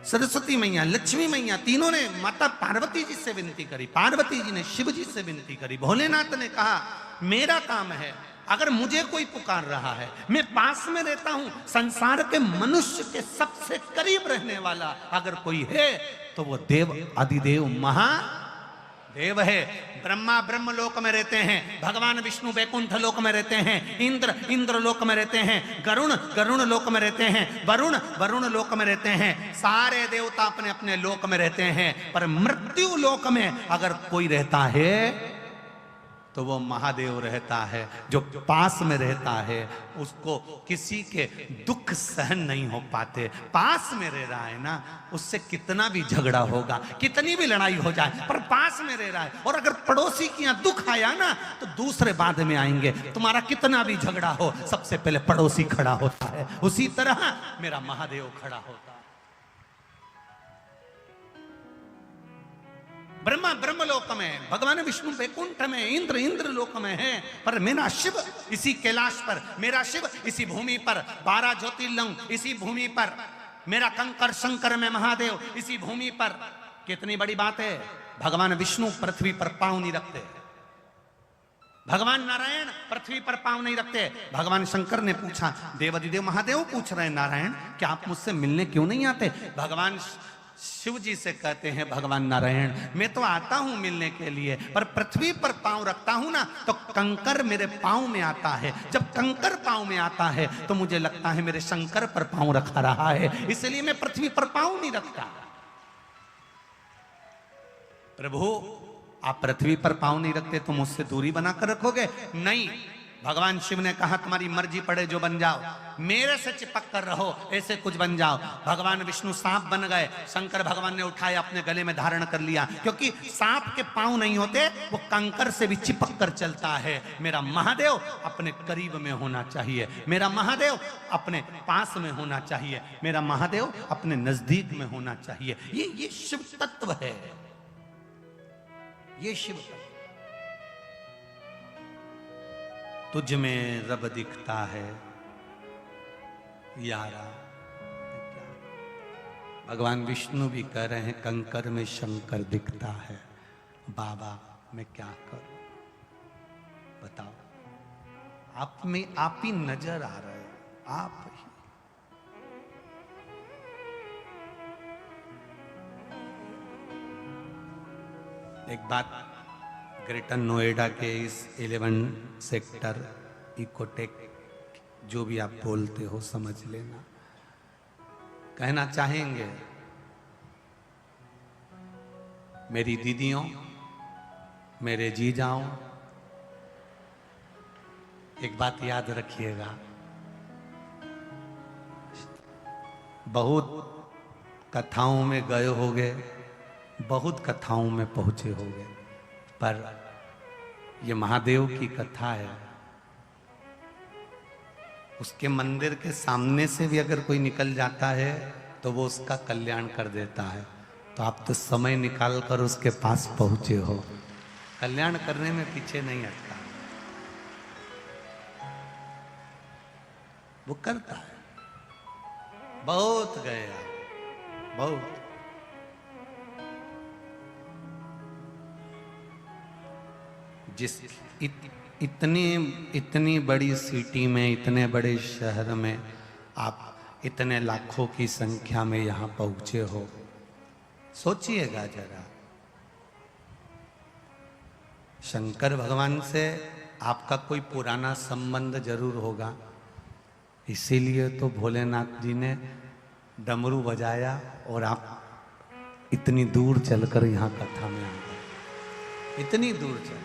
सरस्वती मैया, लक्ष्मी मैया, तीनों ने माता पार्वती जी से विनती करी, पार्वती जी ने शिव जी से विनती करी। भोलेनाथ ने कहा मेरा काम है, अगर मुझे कोई पुकार रहा है, मैं पास में रहता हूं, संसार के मनुष्य के सबसे करीब रहने वाला अगर कोई है तो वो देव, आदिदेव, महादेव है। ब्रह्मा ब्रह्मलोक में रहते हैं, भगवान विष्णु वैकुंठ लोक में रहते हैं, इंद्र इंद्र लोक में रहते हैं, गरुण गरुण लोक में रहते हैं, वरुण वरुण लोक में रहते हैं। सारे देवता अपने अपने लोक में रहते हैं, पर मृत्यु लोक में अगर कोई रहता है तो वो महादेव रहता है। जो पास में रहता है उसको किसी के दुख सहन नहीं हो पाते। पास में रह रहा है ना, उससे कितना भी झगड़ा होगा, कितनी भी लड़ाई हो जाए, पर पास में रह रहा है। और अगर पड़ोसी के यहाँ दुख आया ना तो दूसरे बाद में आएंगे। तुम्हारा कितना भी झगड़ा हो, सबसे पहले पड़ोसी खड़ा होता है, उसी तरह मेरा महादेव खड़ा होता है। ब्रह्मा ब्रह्मलोक में, भगवान विष्णु वैकुंठ में, इंद्र इंद्र लोक में है, पर मेरा शिव इसी कैलाश पर, मेरा शिव इसी भूमि पर, 12 ज्योतिर्लिंग इसी भूमि पर, मेरा कंकर शंकर में महादेव इसी भूमि पर। कितनी बड़ी बात है, भगवान विष्णु पृथ्वी पर पांव नहीं रखते, भगवान नारायण पृथ्वी पर पांव नहीं रखते। भगवान शंकर ने पूछा, देवादिदेव महादेव पूछ रहे हैं नारायण क्या आप मुझसे मिलने क्यों नहीं आते? भगवान शिव जी से कहते हैं, भगवान नारायण मैं तो आता हूं मिलने के लिए, पर पृथ्वी पर पांव रखता हूं ना तो कंकर मेरे पांव में आता है। जब कंकर पांव में आता है तो मुझे लगता है मेरे शंकर पर पांव रखा रहा है, इसलिए मैं पृथ्वी पर पांव नहीं रखता। प्रभु आप पृथ्वी पर पांव नहीं रखते तो मुझसे दूरी बनाकर रखोगे? नहीं, भगवान शिव ने कहा तुम्हारी मर्जी पड़े जो बन जाओ, मेरे से चिपक कर रहो, ऐसे कुछ बन जाओ। भगवान विष्णु सांप बन गए, शंकर भगवान ने उठाया अपने गले में धारण कर लिया, क्योंकि सांप के पांव नहीं होते, वो कंकर से भी चिपक कर चलता है। मेरा महादेव अपने करीब में होना चाहिए, मेरा महादेव अपने पास में होना चाहिए, मेरा महादेव अपने नजदीक में होना चाहिए। ये शिव तत्व है, ये शिव तत्व। तुझ में रब दिखता है यारा। भगवान विष्णु भी कह रहे हैं कंकर में शंकर दिखता है। बाबा मैं क्या करूं बताओ? आप में आप ही नजर आ रहे हैं, आप ही। एक बात ग्रेटर नोएडा के इस 11 सेक्टर इकोटेक, जो भी आप बोलते हो समझ लेना, कहना चाहेंगे मेरी दीदियों, मेरे जीजाओं, एक बात याद रखिएगा, बहुत कथाओं में गए होगे, बहुत कथाओं में पहुंचे होगे, पर ये महादेव की कथा है। उसके मंदिर के सामने से भी अगर कोई निकल जाता है तो वो उसका कल्याण कर देता है। तो आप तो समय निकाल कर उसके पास पहुंचे हो, कल्याण करने में पीछे नहीं हटता, वो करता है। बहुत गए आप, बहुत। जिस इतनी बड़ी सिटी में, इतने बड़े शहर में आप इतने लाखों की संख्या में यहां पहुंचे हो, सोचिएगा जरा। शंकर भगवान से आपका कोई पुराना संबंध जरूर होगा, इसीलिए तो भोलेनाथ जी ने डमरू बजाया और आप इतनी दूर चलकर यहां कथा में आ गए। इतनी दूर चल,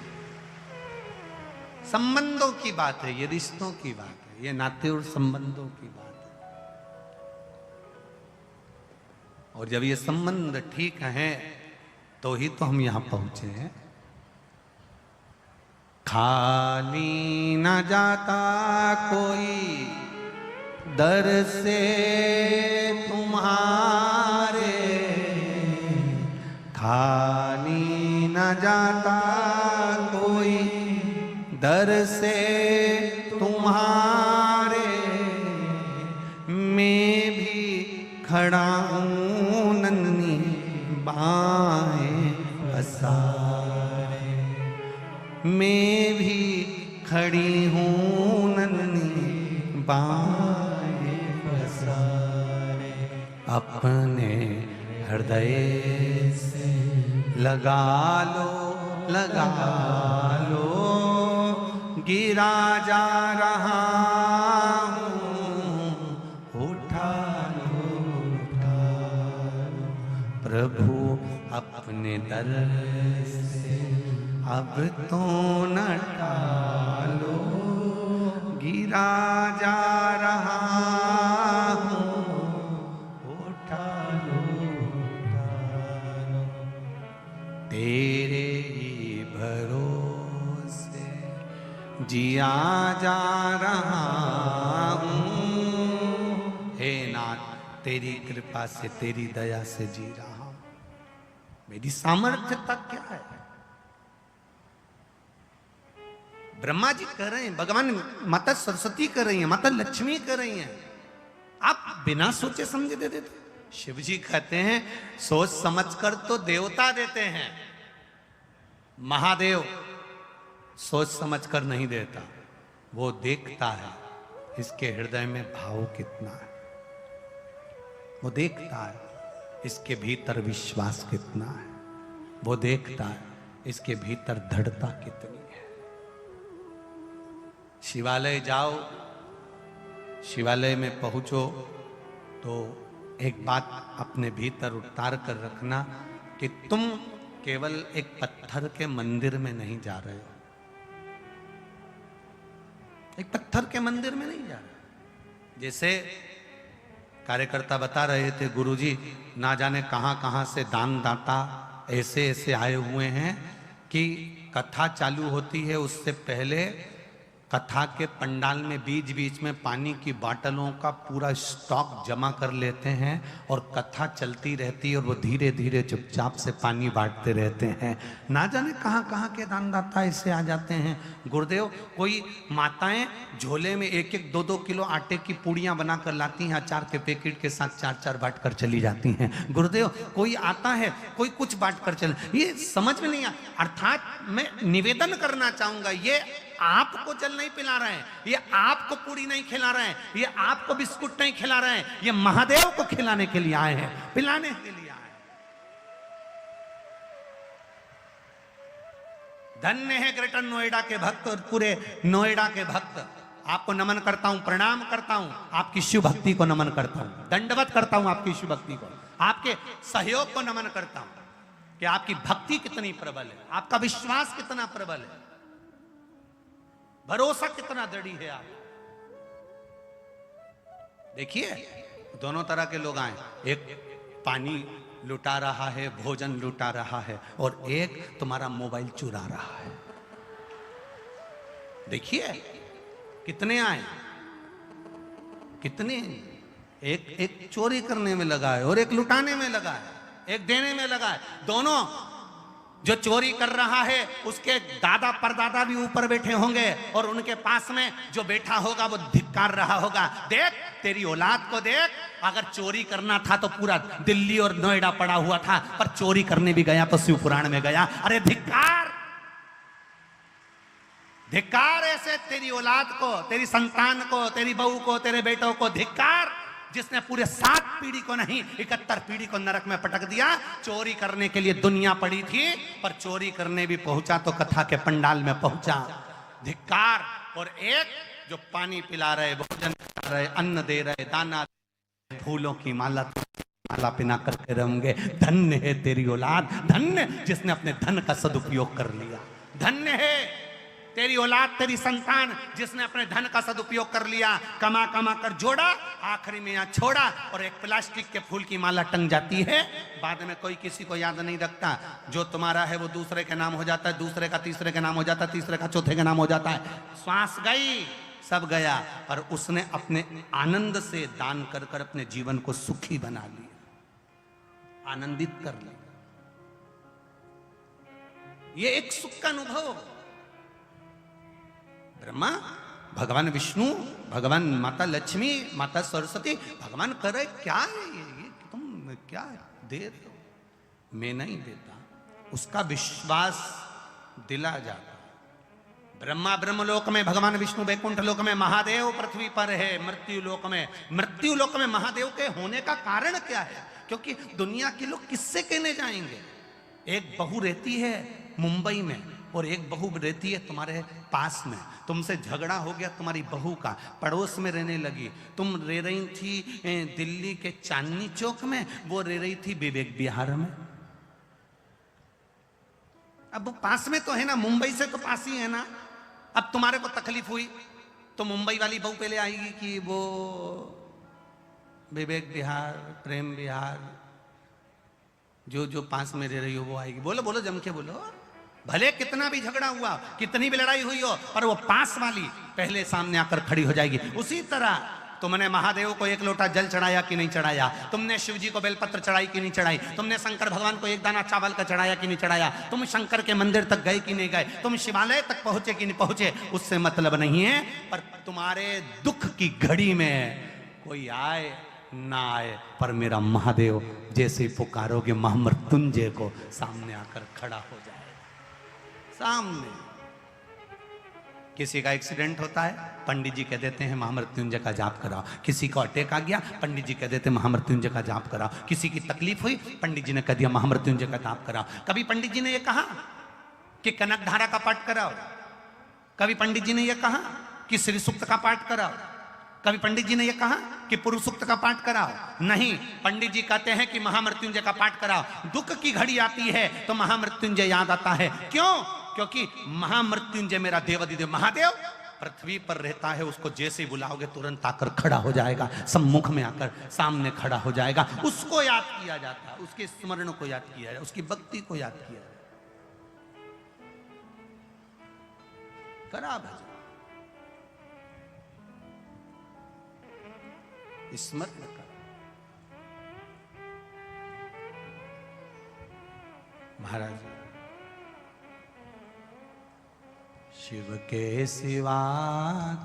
संबंधों की बात है, ये रिश्तों की बात है, ये नाते और संबंधों की बात है। और जब ये संबंध ठीक है तो ही तो हम यहां पहुंचे हैं। खाली न जाता कोई दर से तुम्हारे, खाली न जाता कोई दर से तुम्हारे, मैं भी खड़ा हूँ नन्ही बाहें पसारे, मैं भी खड़ी हूँ नन्ही बाहें पसारे, अपने हृदय से लगा लो, गिरा जा रहा हूँ, उठा लो, प्रभु अपने दर से अब तो न टालो, गिरा जा रहा हूँ, उठा लो, तेरे ही भरोसे जिया जा रहा हूँ, हे नाथ तेरी कृपा से, तेरी दया से जी रहा हूँ। मेरी सामर्थ्यता क्या है? ब्रह्मा जी कर रहे हैं, भगवान माता सरस्वती कर रही हैं, माता लक्ष्मी कर रही हैं, आप बिना सोचे समझे दे देते। शिव जी कहते हैं सोच समझकर तो देवता देते हैं, महादेव सोच समझकर नहीं देता, वो देखता है इसके हृदय में भाव कितना है, वो देखता है इसके भीतर विश्वास कितना है, वो देखता है इसके भीतर दृढ़ता कितनी है। शिवालय जाओ, शिवालय में पहुंचो तो एक बात अपने भीतर उतार कर रखना कि तुम केवल एक पत्थर के मंदिर में नहीं जा रहे हो, एक पत्थर के मंदिर में नहीं जा रहे। जैसे कार्यकर्ता बता रहे थे, गुरुजी ना जाने कहां कहां से दान दाता ऐसे ऐसे आए हुए हैं कि कथा चालू होती है उससे पहले कथा के पंडाल में बीच बीच में पानी की बाटलों का पूरा स्टॉक जमा कर लेते हैं और कथा चलती रहती है और वो धीरे धीरे चुपचाप से पानी बांटते रहते हैं। ना जाने कहाँ कहाँ के दानदाता ऐसे आ जाते हैं। गुरुदेव, कोई माताएं झोले में 1-2 किलो आटे की पूड़ियाँ बना कर लाती हैं, अचार के पैकेट के साथ 4 बांट कर चली जाती हैं। गुरुदेव, कोई आता है, कोई कुछ बांट कर चल, ये समझ में नहीं आ। अर्थात मैं निवेदन करना चाहूंगा, ये आपको जल नहीं पिला रहे हैं, ये आपको पूरी नहीं खिला रहे हैं, ये आपको बिस्कुट नहीं खिला रहे हैं, ये महादेव को खिलाने के लिए आए हैं, पिलाने के लिए आए हैं। धन्य है ग्रेटर नोएडा के भक्त और पूरे नोएडा के भक्त। आपको नमन करता हूं, प्रणाम करता हूं, आपकी शिव भक्ति को नमन करता हूं, दंडवत करता हूं आपकी शिव भक्ति को, आपके सहयोग को नमन करता हूं कि आपकी भक्ति कितनी प्रबल है, आपका विश्वास कितना प्रबल है, भरोसा कितना दृढ़ है। आप देखिए दोनों तरह के लोग आए, एक पानी लुटा रहा है, भोजन लुटा रहा है, और एक तुम्हारा मोबाइल चुरा रहा है। देखिए कितने आए, कितने, एक चोरी करने में लगा है और एक लुटाने में लगा है, एक देने में लगा है। दोनों, जो चोरी कर रहा है उसके दादा परदादा भी ऊपर बैठे होंगे और उनके पास में जो बैठा होगा वो धिक्कार रहा होगा। देख तेरी औलाद को देख, अगर चोरी करना था तो पूरा दिल्ली और नोएडा पड़ा हुआ था, पर चोरी करने भी गया तो शिवपुराण में गया। अरे धिक्कार, धिक्कार ऐसे तेरी औलाद को, तेरी संतान को, तेरी बहू को, तेरे बेटों को धिक्कार, जिसने पूरे 7 पीढ़ी को नहीं 71 पीढ़ी को नरक में पटक दिया। चोरी करने के लिए दुनिया पड़ी थी, पर चोरी करने भी पहुंचा तो कथा के पंडाल में पहुंचा। धिक्कार। और एक जो पानी पिला रहे, भोजन खिला रहे, अन्न दे रहे, दाना, फूलों की माला पिना करके रहेंगे। धन्य है तेरी औलाद, धन्य जिसने अपने धन का सदुपयोग कर लिया। धन्य है तेरी औलाद, तेरी संतान जिसने अपने धन का सदुपयोग कर लिया, कमा कमा कर जोड़ा, आखिरी में यहाँ छोड़ा, और एक प्लास्टिक के फूल की माला टंग जाती है। बाद में कोई किसी को याद नहीं रखता। जो तुम्हारा है वो दूसरे के नाम हो जाता है, दूसरे का तीसरे के नाम हो जाता है, तीसरे का चौथे के नाम हो जाता है। श्वास गई, सब गया, पर उसने अपने आनंद से दान कर कर अपने जीवन को सुखी बना लिया, आनंदित कर लिया। ये एक सुख का अनुभव। ब्रह्मा, भगवान विष्णु, भगवान माता लक्ष्मी, माता सरस्वती, भगवान करे क्या है ये तुम क्या दे रहे हो? मैं नहीं देता, उसका विश्वास दिला जाता। ब्रह्मा ब्रह्मलोक में, भगवान विष्णु वैकुंठ लोक में, महादेव पृथ्वी पर है मृत्यु लोक में। मृत्यु लोक में महादेव के होने का कारण क्या है? क्योंकि दुनिया के लोग किससे कहने जाएंगे? एक बहू रहती है मुंबई में और एक बहू रहती है तुम्हारे पास में। तुमसे झगड़ा हो गया तुम्हारी बहू का, पड़ोस में रहने लगी। तुम रह रही थी दिल्ली के चांदनी चौक में, वो रह रही थी विवेक विहार में। अब वो पास में तो है ना, मुंबई से तो पास ही है ना। अब तुम्हारे को तकलीफ हुई तो मुंबई वाली बहू पहले आएगी कि वो विवेक विहार, प्रेम विहार, जो जो पास में रह रही हो वो आएगी। बोलो बोलो, जम के बोलो। भले कितना भी झगड़ा हुआ, कितनी भी लड़ाई हुई हो, पर वो पास वाली पहले सामने आकर खड़ी हो जाएगी। उसी तरह तुमने महादेव को 1 लोटा जल चढ़ाया कि नहीं चढ़ाया? तुमने शिव जी को बेलपत्र चढ़ाई कि नहीं चढ़ाई? तुमने शंकर भगवान को 1 दाना चावल का चढ़ाया कि नहीं चढ़ाया? तुम शंकर के मंदिर तक गए कि नहीं गए? तुम शिवालय तक पहुंचे कि नहीं पहुंचे? उससे मतलब नहीं है, पर तुम्हारे दुख की घड़ी में कोई आए ना आए, पर मेरा महादेव जैसे पुकारोगे महामृत्युंजय को, सामने आकर खड़ा हो जाए। सामने किसी का एक्सीडेंट होता है, पंडित जी कह देते हैं महामृत्युंजय का जाप कराओ। किसी को अटैक आ गया, पंडित जी कह देते हैं महामृत्युंजय का जाप कराओ। किसी की तकलीफ हुई, पंडित जी ने कह दिया महामृत्युंजय का जाप कराओ। कभी पंडित जी ने यह कहा कि कनक धारा का पाठ कराओ, कभी पंडित जी ने यह कहा कि श्री सूक्त का पाठ कराओ, कभी पंडित जी ने यह कहा कि पुरुष सूक्त का पाठ कराओ। नहीं, पंडित जी कहते हैं कि महामृत्युंजय का पाठ कराओ। दुख की घड़ी आती है तो महामृत्युंजय याद आता है। क्यों? क्योंकि महामृत्युंजय मेरा देवाधिदेव महादेव पृथ्वी पर रहता है। उसको जैसे बुलाओगे तुरंत आकर खड़ा हो जाएगा, सम्मुख में आकर सामने खड़ा हो जाएगा। उसको याद किया जाता है, उसके स्मरण को याद किया जाए, उसकी भक्ति को याद किया जाए। करा भजन, स्मरण कर। महाराज, शिव के सिवा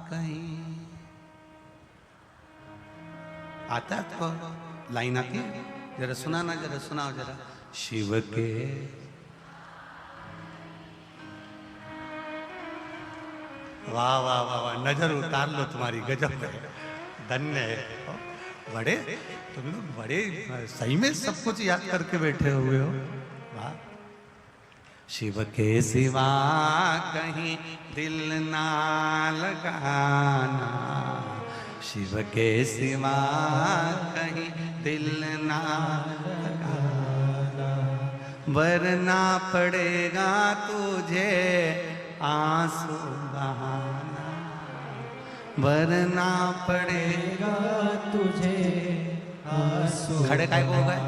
कहीं आता तो लाइन आती है, जरा सुनाना, जरा सुनाओ जरा। शिव के वाह वाह वाह वाह, नजर उतार लो तुम्हारी, गजब है, धन्य है। बड़े तुम लोग बड़े सही में सब कुछ याद करके बैठे हुए हो। वाह। शिव के सिवा कहीं दिल ना लगाना, शिव के सिवा कहीं दिल ना लगाना, वरना पड़ेगा तुझे आंसू बहाना, वरना पड़ेगा तुझे आंसू। खड़े काय को हो गए?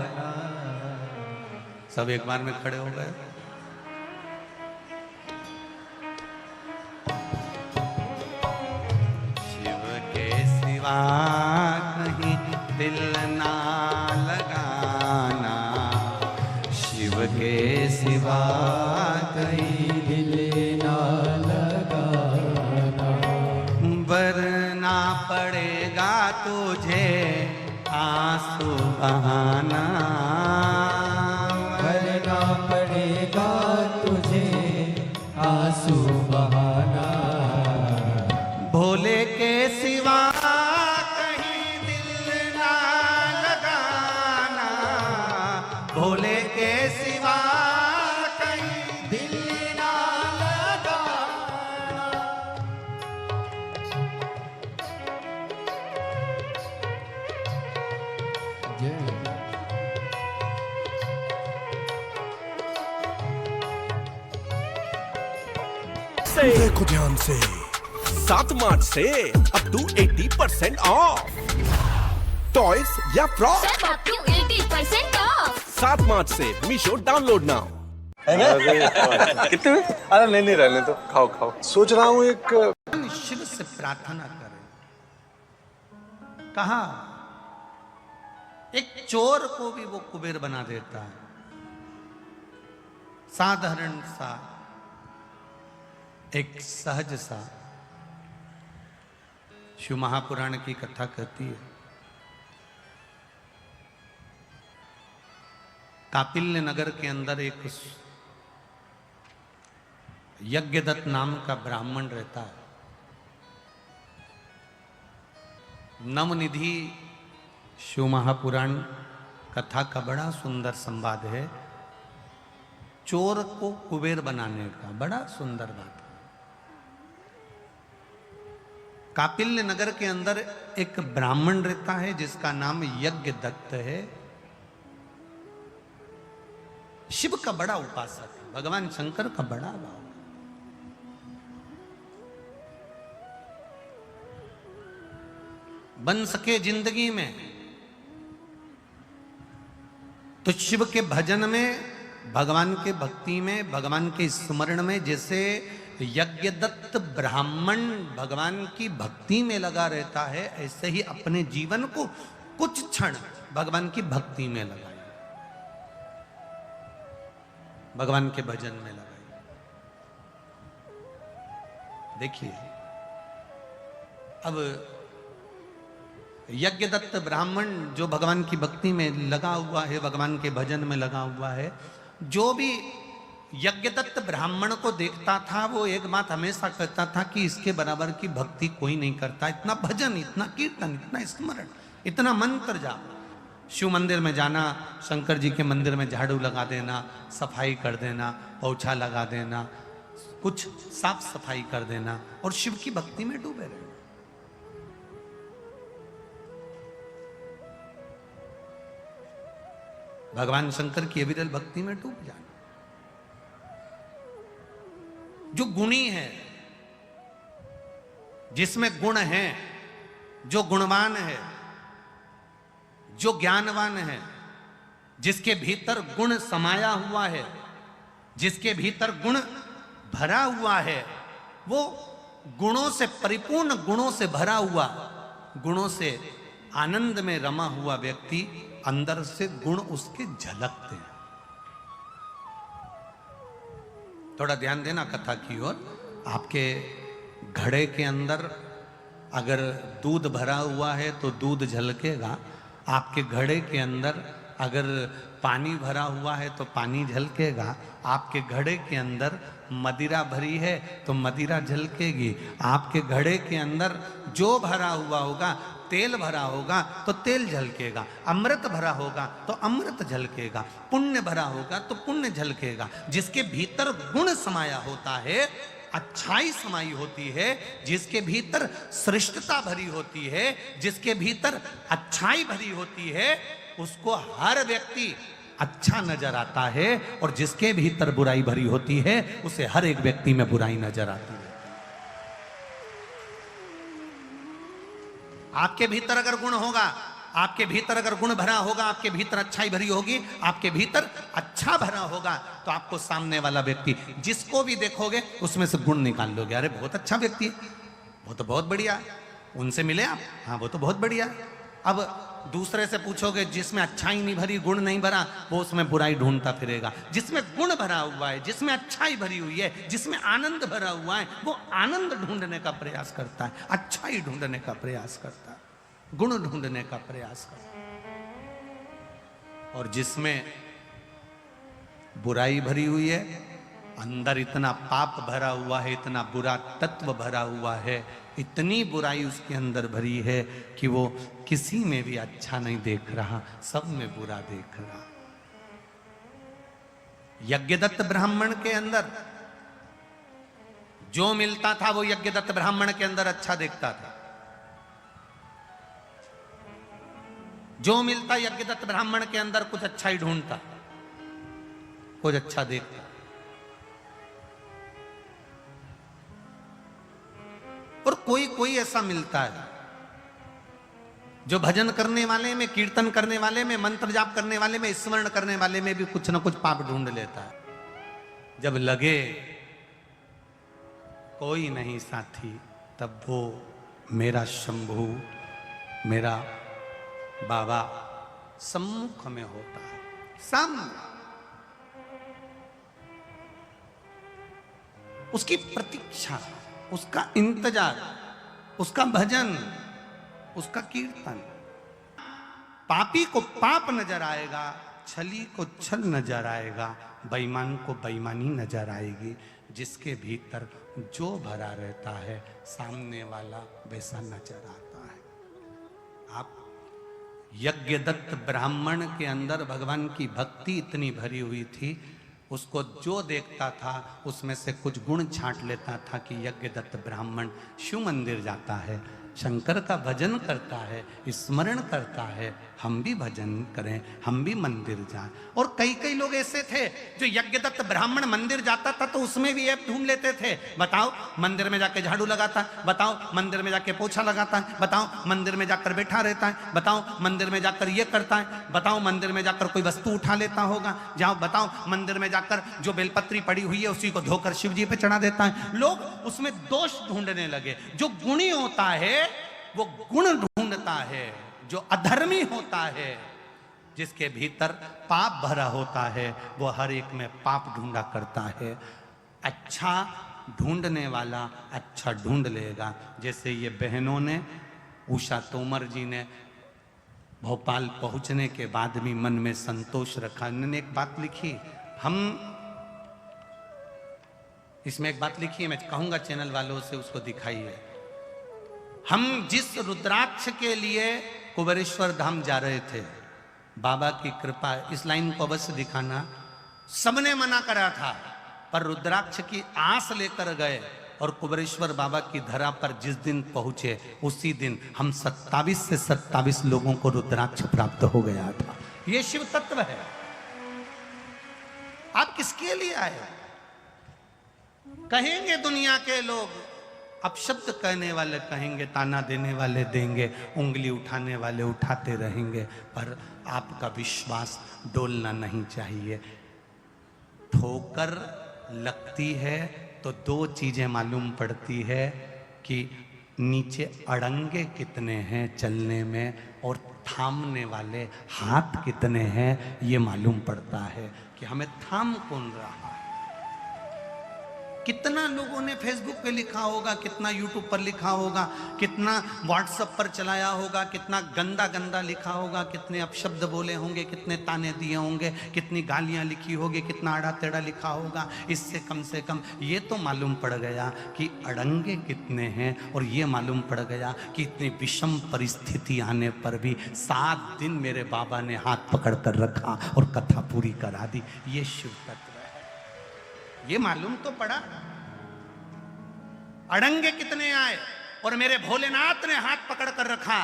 सब एक बार में खड़े हो गए। शिव के सिवा कहीं दिल ना लगाना, शिव के सिवा कहीं दिल ना लगाना, वरना पड़ेगा तुझे आंसू बहाना, वरना पड़ेगा तुझे आंसू बहाना, भोले के सिवा कहीं दिल ना लगाना, भोले के सिवा कहीं दिल ना लगाना। जय देखो ध्यान से 7 मार्च से अब टू 80% ऑफ टॉयज या फ्रॉक। सब अप टू 80% ऑफ। 7 मार्च से मीशो डाउनलोड नाउ। कितने में? अरे नहीं रहने तो खाओ खाओ। सोच रहा हूँ एक शिव से प्रार्थना करें। कहा एक चोर को भी वो कुबेर बना देता है। साधारण सा एक सहज सा शिव महापुराण की कथा कहती है। कापिल्य नगर के अंदर एक यज्ञदत्त नाम का ब्राह्मण रहता है। नवनिधि शिव महापुराण कथा का बड़ा सुंदर संवाद है। चोर को कुबेर बनाने का बड़ा सुंदर बात है। कापिल्य नगर के अंदर एक ब्राह्मण रहता है जिसका नाम यज्ञदत्त है। शिव का बड़ा उपासक है, भगवान शंकर का बड़ा भाव। बन सके जिंदगी में तो शिव के भजन में, भगवान के भक्ति में, भगवान के स्मरण में, जैसे यज्ञदत्त ब्राह्मण भगवान की भक्ति में लगा रहता है, ऐसे ही अपने जीवन को कुछ क्षण भगवान की भक्ति में लगाए, भगवान के भजन में लगाए। देखिए अब यज्ञदत्त ब्राह्मण जो भगवान की भक्ति में लगा हुआ है, भगवान के भजन में लगा हुआ है, जो भी यज्ञदत्त ब्राह्मण को देखता था वो एक बात हमेशा कहता था कि इसके बराबर की भक्ति कोई नहीं करता। इतना भजन, इतना कीर्तन, इतना स्मरण, इतना मंत्र जाप। शिव मंदिर में जाना, शंकर जी के मंदिर में झाड़ू लगा देना, सफाई कर देना, पोछा लगा देना, कुछ साफ सफाई कर देना और शिव की भक्ति में डूबे रहना। भगवान शंकर की अविरल भक्ति में डूब जाना। जो गुणी है, जिसमें गुण है, जो गुणवान है, जो ज्ञानवान है, जिसके भीतर गुण समाया हुआ है, जिसके भीतर गुण भरा हुआ है, वो गुणों से परिपूर्ण, गुणों से भरा हुआ, गुणों से आनंद में रमा हुआ व्यक्ति, अंदर से गुण उसके झलकते हैं। थोड़ा ध्यान देना कथा की ओर। आपके घड़े के अंदर अगर दूध भरा हुआ है तो दूध झलकेगा। आपके घड़े के अंदर अगर पानी भरा हुआ है तो पानी झलकेगा। आपके घड़े के अंदर मदिरा भरी है तो मदिरा झलकेगी। आपके घड़े के अंदर जो भरा हुआ होगा तेल भरा होगा तो तेल झलकेगा, अमृत भरा होगा तो अमृत झलकेगा, पुण्य भरा होगा तो पुण्य झलकेगा। जिसके भीतर गुण समाया होता है, अच्छाई समाई होती है, जिसके भीतर श्रेष्ठता भरी होती है, जिसके भीतर अच्छाई भरी होती है, उसको हर व्यक्ति अच्छा नजर आता है। और जिसके भीतर बुराई भरी होती है, उसे हर एक व्यक्ति में बुराई नजर आती है। आपके भीतर अगर गुण होगा, आपके भीतर अगर गुण भरा होगा, आपके भीतर अच्छाई भरी होगी, आपके भीतर अच्छा भरा होगा, तो आपको सामने वाला व्यक्ति जिसको भी देखोगे उसमें से गुण निकाल लोगे। अरे बहुत अच्छा व्यक्ति है, वो तो बहुत बढ़िया, उनसे मिले आप, हाँ वो तो बहुत बढ़िया। अब दूसरे से पूछोगे जिसमें अच्छाई नहीं भरी, गुण नहीं भरा, वो उसमें बुराई ढूंढता फिरेगा। जिसमें गुण भरा हुआ है, जिसमें अच्छाई भरी हुई है, जिसमें आनंद भरा हुआ है, वो आनंद ढूंढने का प्रयास करता है, अच्छाई ढूंढने का प्रयास करता है, गुण ढूंढने का प्रयास करता है। और जिसमें बुराई भरी हुई है, अंदर इतना पाप भरा हुआ है, इतना बुरा तत्व भरा हुआ है, इतनी बुराई उसके अंदर भरी है कि वो किसी में भी अच्छा नहीं देख रहा, सब में बुरा देख रहा। यज्ञदत्त ब्राह्मण के अंदर जो मिलता था वो यज्ञदत्त ब्राह्मण के अंदर अच्छा देखता था। जो मिलता यज्ञदत्त ब्राह्मण के अंदर कुछ अच्छा ही ढूंढता, कुछ अच्छा देखता। और कोई कोई ऐसा मिलता है जो भजन करने वाले में, कीर्तन करने वाले में, मंत्र जाप करने वाले में, स्मरण करने वाले में भी कुछ ना कुछ पाप ढूंढ लेता है। जब लगे कोई नहीं साथी, तब वो मेरा शंभू, मेरा बाबा सम्मुख में होता है, सामने। उसकी प्रतीक्षा, उसका इंतजार, उसका भजन, उसका कीर्तन। पापी को पाप नजर आएगा, छली को छल नजर आएगा, बेईमान को बेईमानी नजर आएगी। जिसके भीतर जो भरा रहता है, सामने वाला वैसा नजर आता है। आप यज्ञदत्त ब्राह्मण के अंदर भगवान की भक्ति इतनी भरी हुई थी, उसको जो देखता था उसमें से कुछ गुण छांट लेता था कि यज्ञदत्त ब्राह्मण शिव मंदिर जाता है, शंकर का भजन करता है, स्मरण करता है, हम भी भजन करें, हम भी मंदिर जाएं। और कई कई लोग ऐसे थे जो यज्ञदत्त ब्राह्मण मंदिर जाता था तो उसमें भी ऐप ढूंढ लेते थे। बताओ मंदिर में जाके झाड़ू लगाता है, बताओ मंदिर में जाके पोछा लगाता है, बताओ मंदिर में जाकर बैठा रहता है, बताओ मंदिर में जाकर ये करता है, बताओ मंदिर में जाकर कोई वस्तु उठा लेता होगा, जाओ बताओ मंदिर में जाकर जो बेलपत्री पड़ी हुई है उसी को धोकर शिव जी पे चढ़ा देता है। लोग उसमें दोष ढूंढने लगे। जो गुणी होता है वो गुण ढूंढता है, जो अधर्मी होता है, जिसके भीतर पाप भरा होता है, वो हर एक में पाप ढूंढा करता है। अच्छा ढूंढने वाला अच्छा ढूंढ लेगा। जैसे ये बहनों ने, उषा तोमर जी ने भोपाल पहुंचने के बाद भी मन में संतोष रखा। इन्होंने एक बात लिखी, हम इसमें एक बात लिखी है, मैं कहूंगा चैनल वालों से उसको दिखाइए। हम जिस रुद्राक्ष के लिए कुबेरेश्वर धाम जा रहे थे, बाबा की कृपा, इस लाइन को अवश्य दिखाना, सबने मना करा था, पर रुद्राक्ष की आस लेकर गए और कुबेरेश्वर बाबा की धरा पर जिस दिन पहुंचे उसी दिन हम 27 से 27 लोगों को रुद्राक्ष प्राप्त हो गया था। ये शिव तत्व है। आप किसके लिए आए? कहेंगे दुनिया के लोग, अपशब्द कहने वाले कहेंगे, ताना देने वाले देंगे, उंगली उठाने वाले उठाते रहेंगे, पर आपका विश्वास डोलना नहीं चाहिए। ठोकर लगती है तो दो चीजें मालूम पड़ती है कि नीचे अड़ंगे कितने हैं चलने में और थामने वाले हाथ कितने हैं, ये मालूम पड़ता है कि हमें थाम कौन रहा है। कितना लोगों ने फेसबुक पे लिखा होगा, कितना यूट्यूब पर लिखा होगा, कितना व्हाट्सएप पर चलाया होगा, कितना गंदा गंदा लिखा होगा, कितने अपशब्द बोले होंगे, कितने ताने दिए होंगे, कितनी गालियां लिखी होगी, कितना आड़ा टेढ़ा लिखा होगा। इससे कम से कम ये तो मालूम पड़ गया कि अड़ंगे कितने हैं, और ये मालूम पड़ गया कि इतनी विषम परिस्थिति आने पर भी 7 दिन मेरे बाबा ने हाथ पकड़ कर रखा और कथा पूरी करा दी। ये शिव तत्व है, ये मालूम तो पड़ा। अड़ंगे कितने आए और मेरे भोलेनाथ ने हाथ पकड़ कर रखा,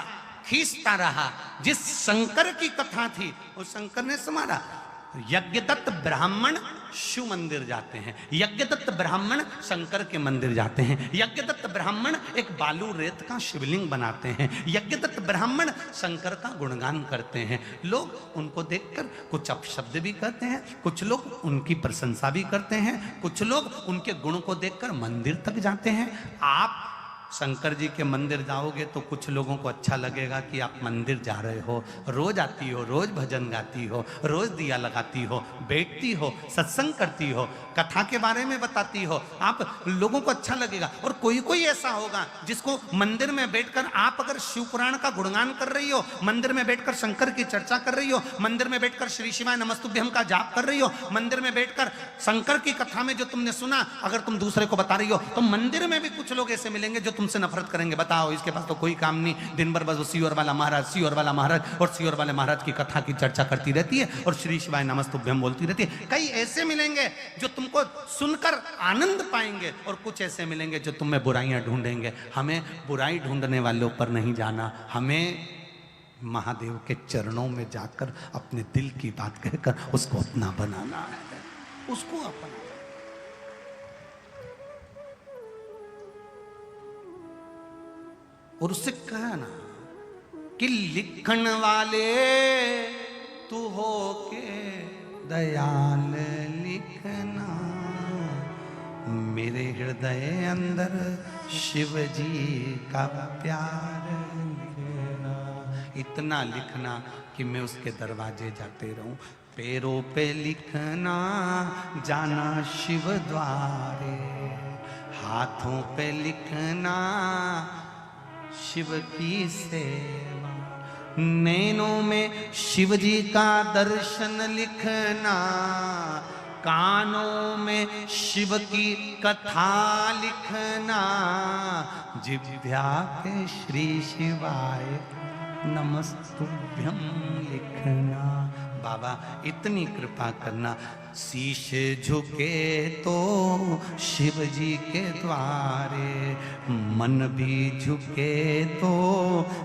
खींचता रहा। जिस शंकर की कथा थी उस शंकर ने समारा। यज्ञदत्त ब्राह्मण शिव मंदिर जाते हैं, यज्ञदत्त ब्राह्मण शंकर के मंदिर जाते हैं, यज्ञदत्त ब्राह्मण एक बालू रेत का शिवलिंग बनाते हैं, यज्ञदत्त ब्राह्मण शंकर का गुणगान करते हैं। लोग उनको देखकर कुछ अपशब्द भी कहते हैं, कुछ लोग उनकी प्रशंसा भी करते हैं, कुछ लोग उनके गुण को देखकर मंदिर तक जाते हैं। आप शंकर जी के मंदिर जाओगे तो कुछ लोगों को अच्छा लगेगा कि आप मंदिर जा रहे हो, रोज आती हो, रोज भजन गाती हो, रोज दिया लगाती हो, बैठती हो, सत्संग करती हो, कथा के बारे में बताती हो, आप लोगों को अच्छा लगेगा। और कोई कोई ऐसा होगा जिसको मंदिर में बैठकर आप अगर शिव पुराण का गुणगान कर रही हो, मंदिर में बैठकर शंकर की चर्चा कर रही हो, मंदिर में बैठकर श्री शिवाय नमस्तुभ्यम का जाप कर रही हो, मंदिर में बैठकर शंकर की कथा में जो तुमने सुना अगर तुम दूसरे को बता रही हो, तो मंदिर में भी कुछ लोग ऐसे मिलेंगे जो तुमसे नफरत करेंगे। बताओ, इसके पास तो कोई काम नहीं, दिन भर बस सियोर वाला महाराज, सियोर वाला महाराज, और सियोर वाले महाराज की कथा की चर्चा करती रहती है और श्री शिवाय नमस्तुभ्यम बोलती रहती है। कई ऐसे मिलेंगे जो तुमको सुनकर आनंद पाएंगे और कुछ ऐसे मिलेंगे जो तुम में बुराइयां ढूंढेंगे। हमें बुराई ढूंढने वालों पर नहीं जाना, हमें महादेव के चरणों में जाकर अपने दिल की बात कहकर उसको अपना बनाना है, उसको अपना। और उससे कहा ना कि लिखण वाले तू हो के दयाल लिखना, मेरे हृदय अंदर शिव जी का प्यार लिखना। इतना लिखना कि मैं उसके दरवाजे जाते रहूं। पैरों पे लिखना जाना शिव द्वारे, हाथों पे लिखना शिव की सेवा, नैनों में शिव जी का दर्शन लिखना, कानों में शिव की कथा लिखना, जिह्वा पे श्री शिवाय नमस्तुभ्यम लिखना। बाबा इतनी कृपा करना, शीश झुके तो शिव जी के द्वारे, मन भी झुके तो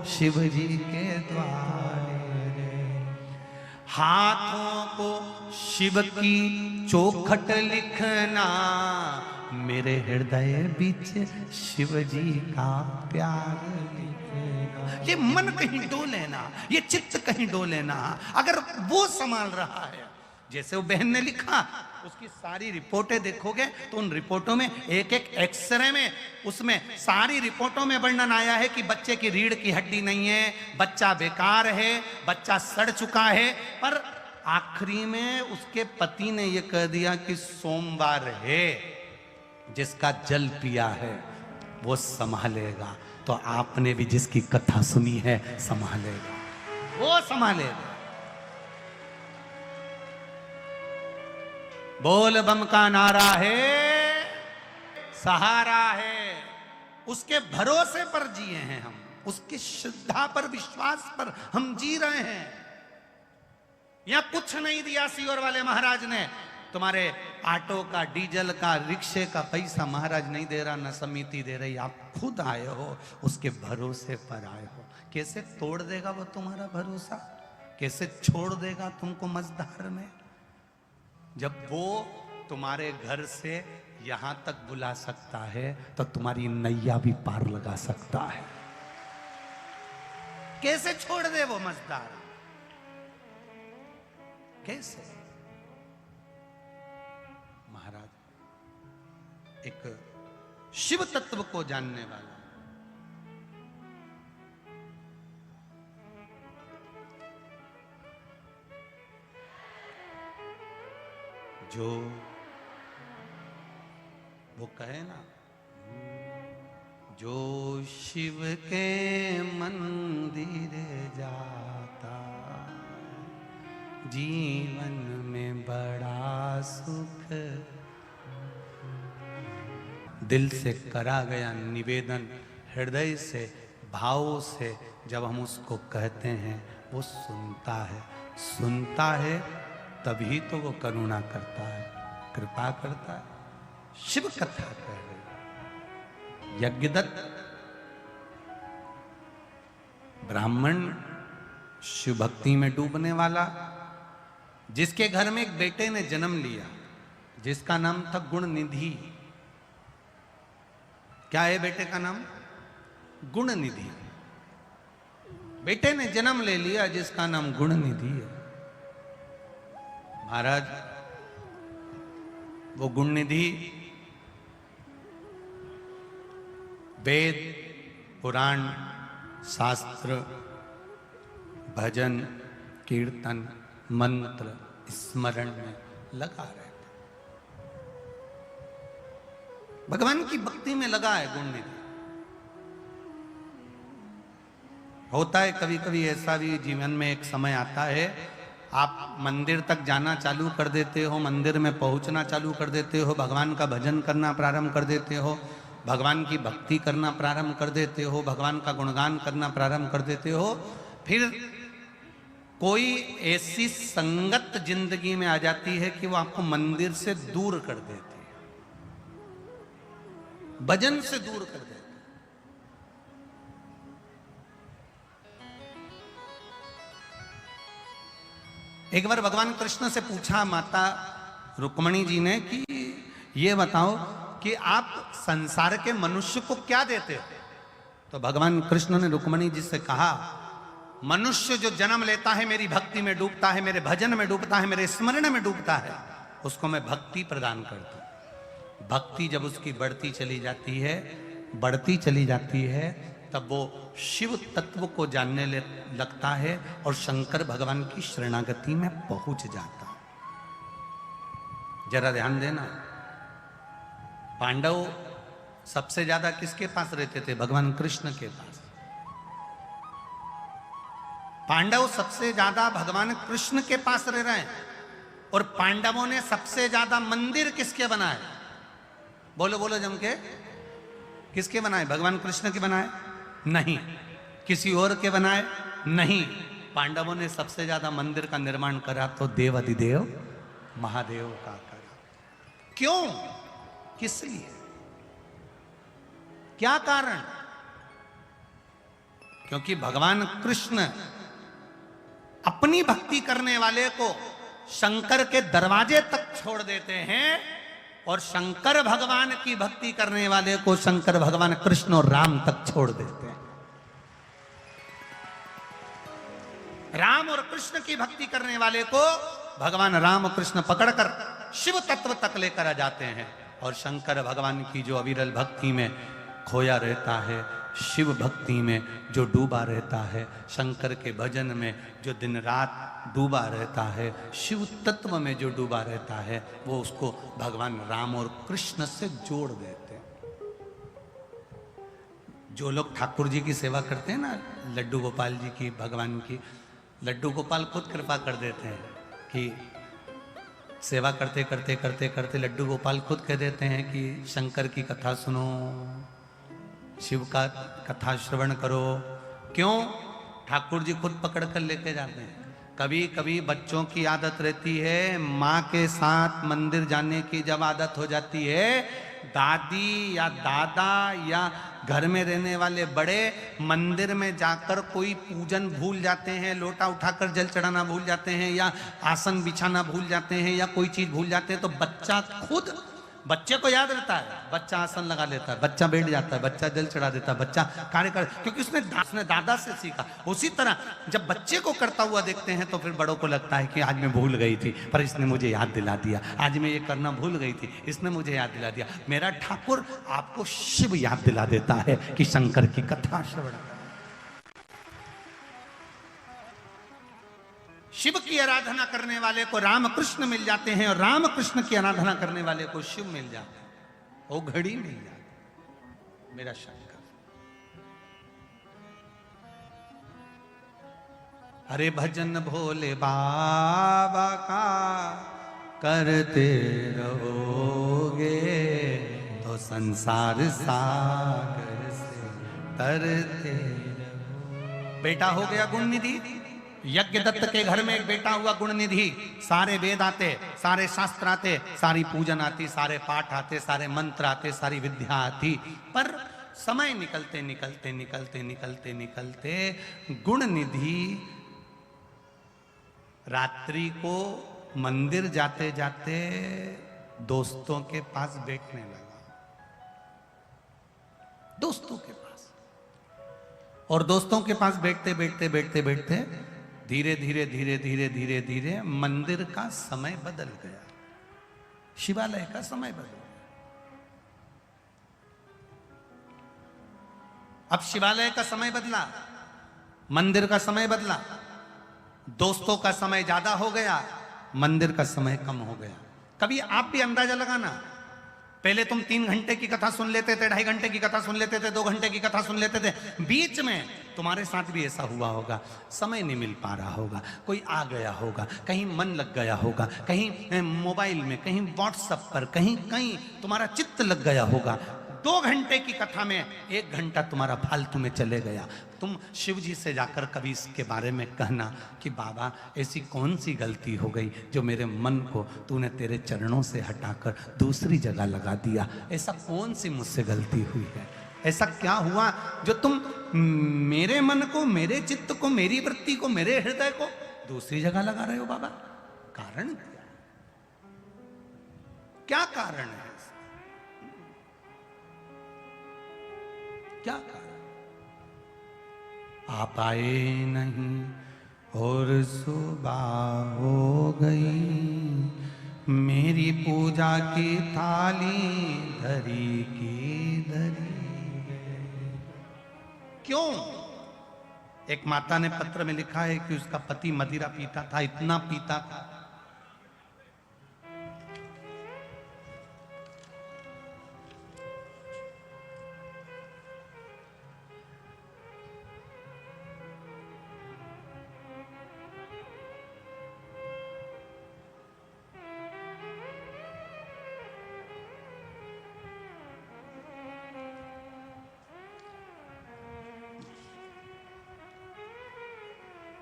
शिव जी के द्वारे, हाथों को शिव की चौखट लिखना, मेरे हृदय बीच शिव जी का प्यार लिखना। ये मन कहीं डोले ना, ये चित्त कहीं डोले ना, अगर वो संभाल रहा है। जैसे वो बहन ने लिखा, उसकी सारी रिपोर्टें देखोगे तो उन रिपोर्टों में एक एक एक्सरे में, उसमें सारी रिपोर्टों में वर्णन आया है कि बच्चे की रीढ़ की हड्डी नहीं है, बच्चा बेकार है, बच्चा सड़ चुका है। पर आखिरी में उसके पति ने यह कह दिया कि सोमवार है, जिसका जल पिया है वो संभालेगा। तो आपने भी जिसकी कथा सुनी है संभालेगा, वो संभालेगा। बोल बम का नारा है, सहारा है, उसके भरोसे पर जिए हैं हम, उसकी श्रद्धा पर, विश्वास पर हम जी रहे हैं। यहां कुछ नहीं दिया सियोर वाले महाराज ने, तुम्हारे ऑटो का, डीजल का, रिक्शे का पैसा महाराज नहीं दे रहा, न समिति दे रही, आप खुद आए हो, उसके भरोसे पर आए हो। कैसे तोड़ देगा वो तुम्हारा भरोसा, कैसे छोड़ देगा तुमको मझधार में। जब वो तुम्हारे घर से यहां तक बुला सकता है तो तुम्हारी नैया भी पार लगा सकता है। कैसे छोड़ दे वो मझधार, कैसे। महाराज एक शिव तत्व को जानने वाला, जो वो कहे ना, जो शिव के मंदिर जाता जीवन में बड़ा सुख, दिल से करा गया निवेदन, हृदय से भाव से जब हम उसको कहते हैं वो सुनता है तभी तो वो करुणा करता है, कृपा करता है। शिव कथा कह रही। यज्ञदत्त ब्राह्मण, शिव भक्ति में डूबने वाला, जिसके घर में एक बेटे ने जन्म लिया जिसका नाम था गुणनिधि। क्या है बेटे का नाम? गुणनिधि। बेटे ने जन्म ले लिया जिसका नाम गुणनिधि है। महाराज वो गुणनिधि वेद, पुराण, शास्त्र, भजन, कीर्तन, मंत्र, स्मरण में लगा रहता, भगवान की भक्ति में लगा है गुणनिधि। होता है कभी कभी ऐसा भी जीवन में, एक समय आता है आप मंदिर तक जाना चालू कर देते हो, मंदिर में पहुंचना चालू कर देते हो, भगवान का भजन करना प्रारंभ कर देते हो, भगवान की भक्ति करना प्रारंभ कर देते हो, भगवान का गुणगान करना प्रारंभ कर देते हो, फिर कोई ऐसी संगत जिंदगी में आ जाती है कि वो आपको मंदिर से दूर कर देती है, भजन से दूर कर देती है। एक बार भगवान कृष्ण से पूछा माता रुक्मणी जी ने कि ये बताओ कि आप संसार के मनुष्य को क्या देते हो? तो भगवान कृष्ण ने रुक्मणी जी से कहा, मनुष्य जो जन्म लेता है मेरी भक्ति में डूबता है, मेरे भजन में डूबता है, मेरे स्मरण में डूबता है, उसको मैं भक्ति प्रदान करता हूं। भक्ति जब उसकी बढ़ती चली जाती है तब वो शिव तत्व को जानने लगता है और शंकर भगवान की शरणागति में पहुंच जाता है। जरा ध्यान देना, पांडव सबसे ज्यादा किसके पास रहते थे? भगवान कृष्ण के पास। पांडव सबसे ज्यादा भगवान कृष्ण के पास रह रहे हैं और पांडवों ने सबसे ज्यादा मंदिर किसके बनाए? बोलो बोलो जम के, किसके बनाए? भगवान कृष्ण के बनाए? नहीं। किसी और के बनाए? नहीं। पांडवों ने सबसे ज्यादा मंदिर का निर्माण करा तो देव अधिदेव महादेव का करा। क्यों? किस लिए? क्या कारण? क्योंकि भगवान कृष्ण अपनी भक्ति करने वाले को शंकर के दरवाजे तक छोड़ देते हैं और शंकर भगवान की भक्ति करने वाले को शंकर भगवान कृष्ण और राम तक छोड़ देते हैं। राम और कृष्ण की भक्ति करने वाले को भगवान राम कृष्ण पकड़कर शिव तत्व तक लेकर आ जाते हैं और शंकर भगवान की जो अविरल भक्ति में खोया रहता है, शिव भक्ति में जो डूबा रहता है, शंकर के भजन में जो दिन रात डूबा रहता है, शिव तत्व में जो डूबा रहता है, वो उसको भगवान राम और कृष्ण से जोड़ देते हैं। जो लोग ठाकुर जी की सेवा करते हैं ना, लड्डू गोपाल जी की, भगवान की, लड्डू गोपाल खुद कृपा कर देते हैं कि सेवा करते करते करते करते लड्डू गोपाल खुद कह देते हैं कि शंकर की कथा सुनो, शिव का कथा श्रवण करो। क्यों? ठाकुर जी खुद पकड़ कर लेके जाते हैं। कभी कभी बच्चों की आदत रहती है, माँ के साथ मंदिर जाने की जब आदत हो जाती है, दादी या दादा या घर में रहने वाले बड़े मंदिर में जाकर कोई पूजन भूल जाते हैं, लोटा उठाकर जल चढ़ाना भूल जाते हैं या आसन बिछाना भूल जाते हैं या कोई चीज भूल जाते हैं, तो बच्चा खुद, बच्चे को याद रहता है, बच्चा आसन लगा लेता है, बच्चा बैठ जाता है, बच्चा जल चढ़ा देता है, बच्चा कार्य कर, क्योंकि उसने दादा से सीखा। उसी तरह जब बच्चे को करता हुआ देखते हैं तो फिर बड़ों को लगता है कि आज मैं भूल गई थी पर इसने मुझे याद दिला दिया, आज मैं ये करना भूल गई थी इसने मुझे याद दिला दिया। मेरा ठाकुर आपको शिव याद दिला देता है कि शंकर की कथा श्रवण। शिव की आराधना करने वाले को राम कृष्ण मिल जाते हैं और राम कृष्ण की आराधना करने वाले को शिव मिल जाते हैं। वो घड़ी नहीं याद। मेरा शंकर, अरे भजन भोले बाबा का करते रहोगे तो संसार सागर से तरते रहोगे। बेटा हो गया गुण निधि। यज्ञ दत्त के घर में एक बेटा हुआ गुण निधि। सारे वेद आते, सारे शास्त्र आते, सारी पूजन आती, सारे पाठ आते, सारे मंत्र आते, सारी विद्या आती, पर समय निकलते निकलते निकलते निकलते निकलते गुण निधि रात्रि को मंदिर जाते जाते दोस्तों के पास बैठने लगा, दोस्तों के पास। और दोस्तों के पास बैठते बैठते बैठते बैठते धीरे धीरे धीरे धीरे धीरे धीरे मंदिर का समय बदल गया, शिवालय का समय बदल गया। अब शिवालय का समय बदला, मंदिर का समय बदला, दोस्तों का समय ज्यादा हो गया, मंदिर का समय कम हो गया। कभी आप भी अंदाजा लगाना, पहले तुम 3 घंटे की कथा सुन लेते थे, 2.5 घंटे की कथा सुन लेते थे, 2 घंटे की कथा सुन लेते थे, बीच में तुम्हारे साथ भी ऐसा हुआ होगा, समय नहीं मिल पा रहा होगा, कोई आ गया होगा, कहीं मन लग गया होगा, कहीं मोबाइल में, कहीं व्हाट्सएप पर, कहीं कहीं तुम्हारा चित्त लग गया होगा। 2 घंटे की कथा में 1 घंटा तुम्हारा फालतू में चले गया। तुम शिव जी से जाकर कभी इसके बारे में कहना कि बाबा ऐसी कौन सी गलती हो गई जो मेरे मन को तूने तेरे चरणों से हटाकर दूसरी जगह लगा दिया। ऐसा कौन सी मुझसे गलती हुई है, ऐसा क्या हुआ जो तुम मेरे मन को, मेरे चित्त को, मेरी वृत्ति को, मेरे हृदय को दूसरी जगह लगा रहे हो बाबा? कारण क्या कारण है? क्या कारण? आप आए नहीं और सुबह हो गई, मेरी पूजा की थाली धरी की धरी। क्यों? एक माता ने पत्र में लिखा है कि उसका पति मदिरा पीता था, इतना पीता था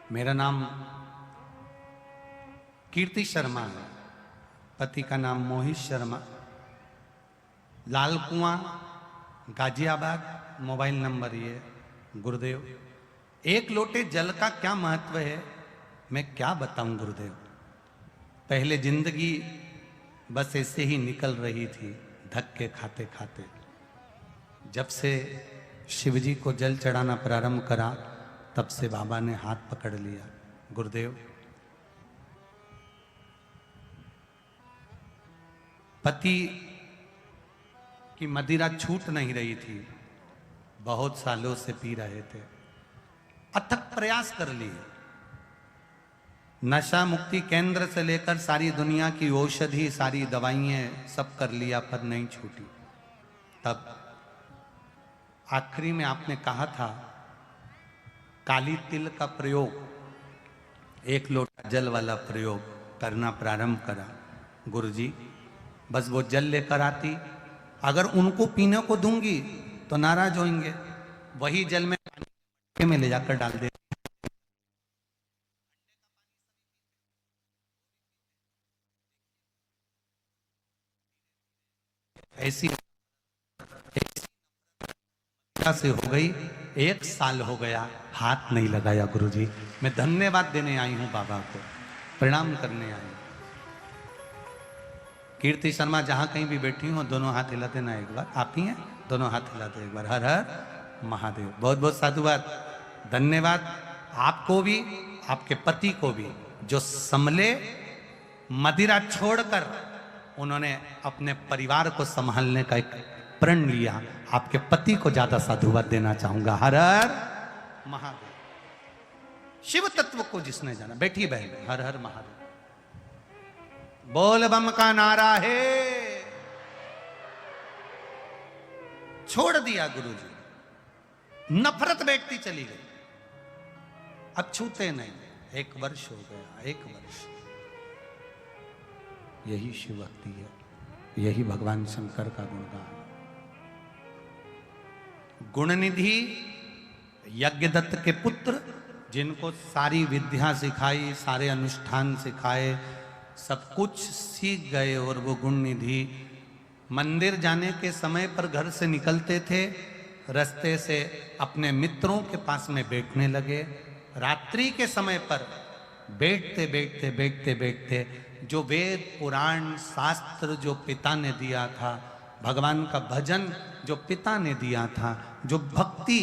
मेरा नाम कीर्ति शर्मा है, पति का नाम मोहित शर्मा, लाल कुआं गाजियाबाद, मोबाइल नंबर ये। गुरुदेव, 1 लोटे जल का क्या महत्व है मैं क्या बताऊं गुरुदेव। पहले जिंदगी बस ऐसे ही निकल रही थी धक्के खाते खाते। जब से शिवजी को जल चढ़ाना प्रारंभ करा तब से बाबा ने हाथ पकड़ लिया। गुरुदेव, पति की मदिरा छूट नहीं रही थी, बहुत सालों से पी रहे थे, अथक प्रयास कर लिए, नशा मुक्ति केंद्र से लेकर सारी दुनिया की औषधि, सारी दवाइयां सब कर लिया पर नहीं छूटी। तब आखिरी में आपने कहा था काली तिल का प्रयोग, 1 लोटा जल वाला प्रयोग करना प्रारंभ करा। गुरुजी, बस वो जल लेकर आती, अगर उनको पीने को दूंगी तो नाराज होंगे, वही जल में ले जाकर डाल दे। ऐसी से हो गई, 1 साल हो गया, हाथ नहीं लगाया। गुरुजी, मैं धन्यवाद देने आई हूं बाबा को, प्रणाम करने आई हूं। कीर्ति शर्मा जहां कहीं भी बैठी हूं, दोनों हाथ हिला देना एक बार। आप ही हैं, दोनों हाथ हिला दो एक बार। हर हर महादेव। बहुत बहुत साधुवाद, धन्यवाद आपको भी, आपके पति को भी, जो संभले, मदिरा छोड़कर उन्होंने अपने परिवार को संभालने का एक प्रण लिया। आपके पति को ज्यादा साधुवाद देना चाहूंगा। हर हर महादेव। शिव तत्व को जिसने जाना, बैठी बहन, हर हर महादेव। बोल बम का नारा है, छोड़ दिया गुरुजी, नफरत बैठती चली गई, अब छूते नहीं। 1 वर्ष हो गया, 1 वर्ष। यही शिव भक्ति है, यही भगवान शंकर का गुणगान। गुणनिधि यज्ञदत्त के पुत्र, जिनको सारी विद्या सिखाई, सारे अनुष्ठान सिखाए, सब कुछ सीख गए, और वो गुणनिधि मंदिर जाने के समय पर घर से निकलते थे, रास्ते से अपने मित्रों के पास में बैठने लगे। रात्रि के समय पर बैठते बैठते बैठते बैठते जो वेद पुराण शास्त्र जो पिता ने दिया था, भगवान का भजन जो पिता ने दिया था, जो भक्ति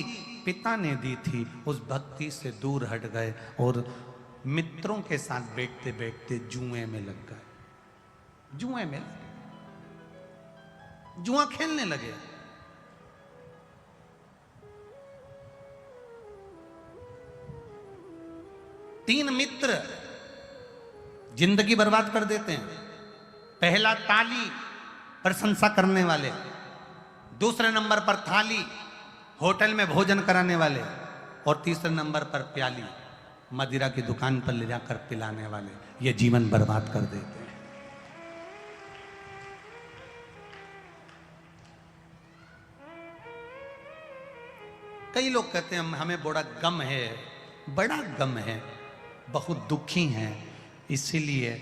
पिता ने दी थी, उस भक्ति से दूर हट गए और मित्रों के साथ बैठते बैठते जुए में लग गए। जुए में जुआ खेलने लगे। तीन मित्र जिंदगी बर्बाद कर देते हैं। पहला ताली, प्रशंसा करने वाले। दूसरे नंबर पर थाली, होटल में भोजन कराने वाले। और तीसरे नंबर पर प्याली, मदिरा की दुकान पर ले जाकर पिलाने वाले। ये जीवन बर्बाद कर देते हैं। कई लोग कहते हैं हमें बड़ा गम है, बड़ा गम है, बहुत दुखी हैं, इसीलिए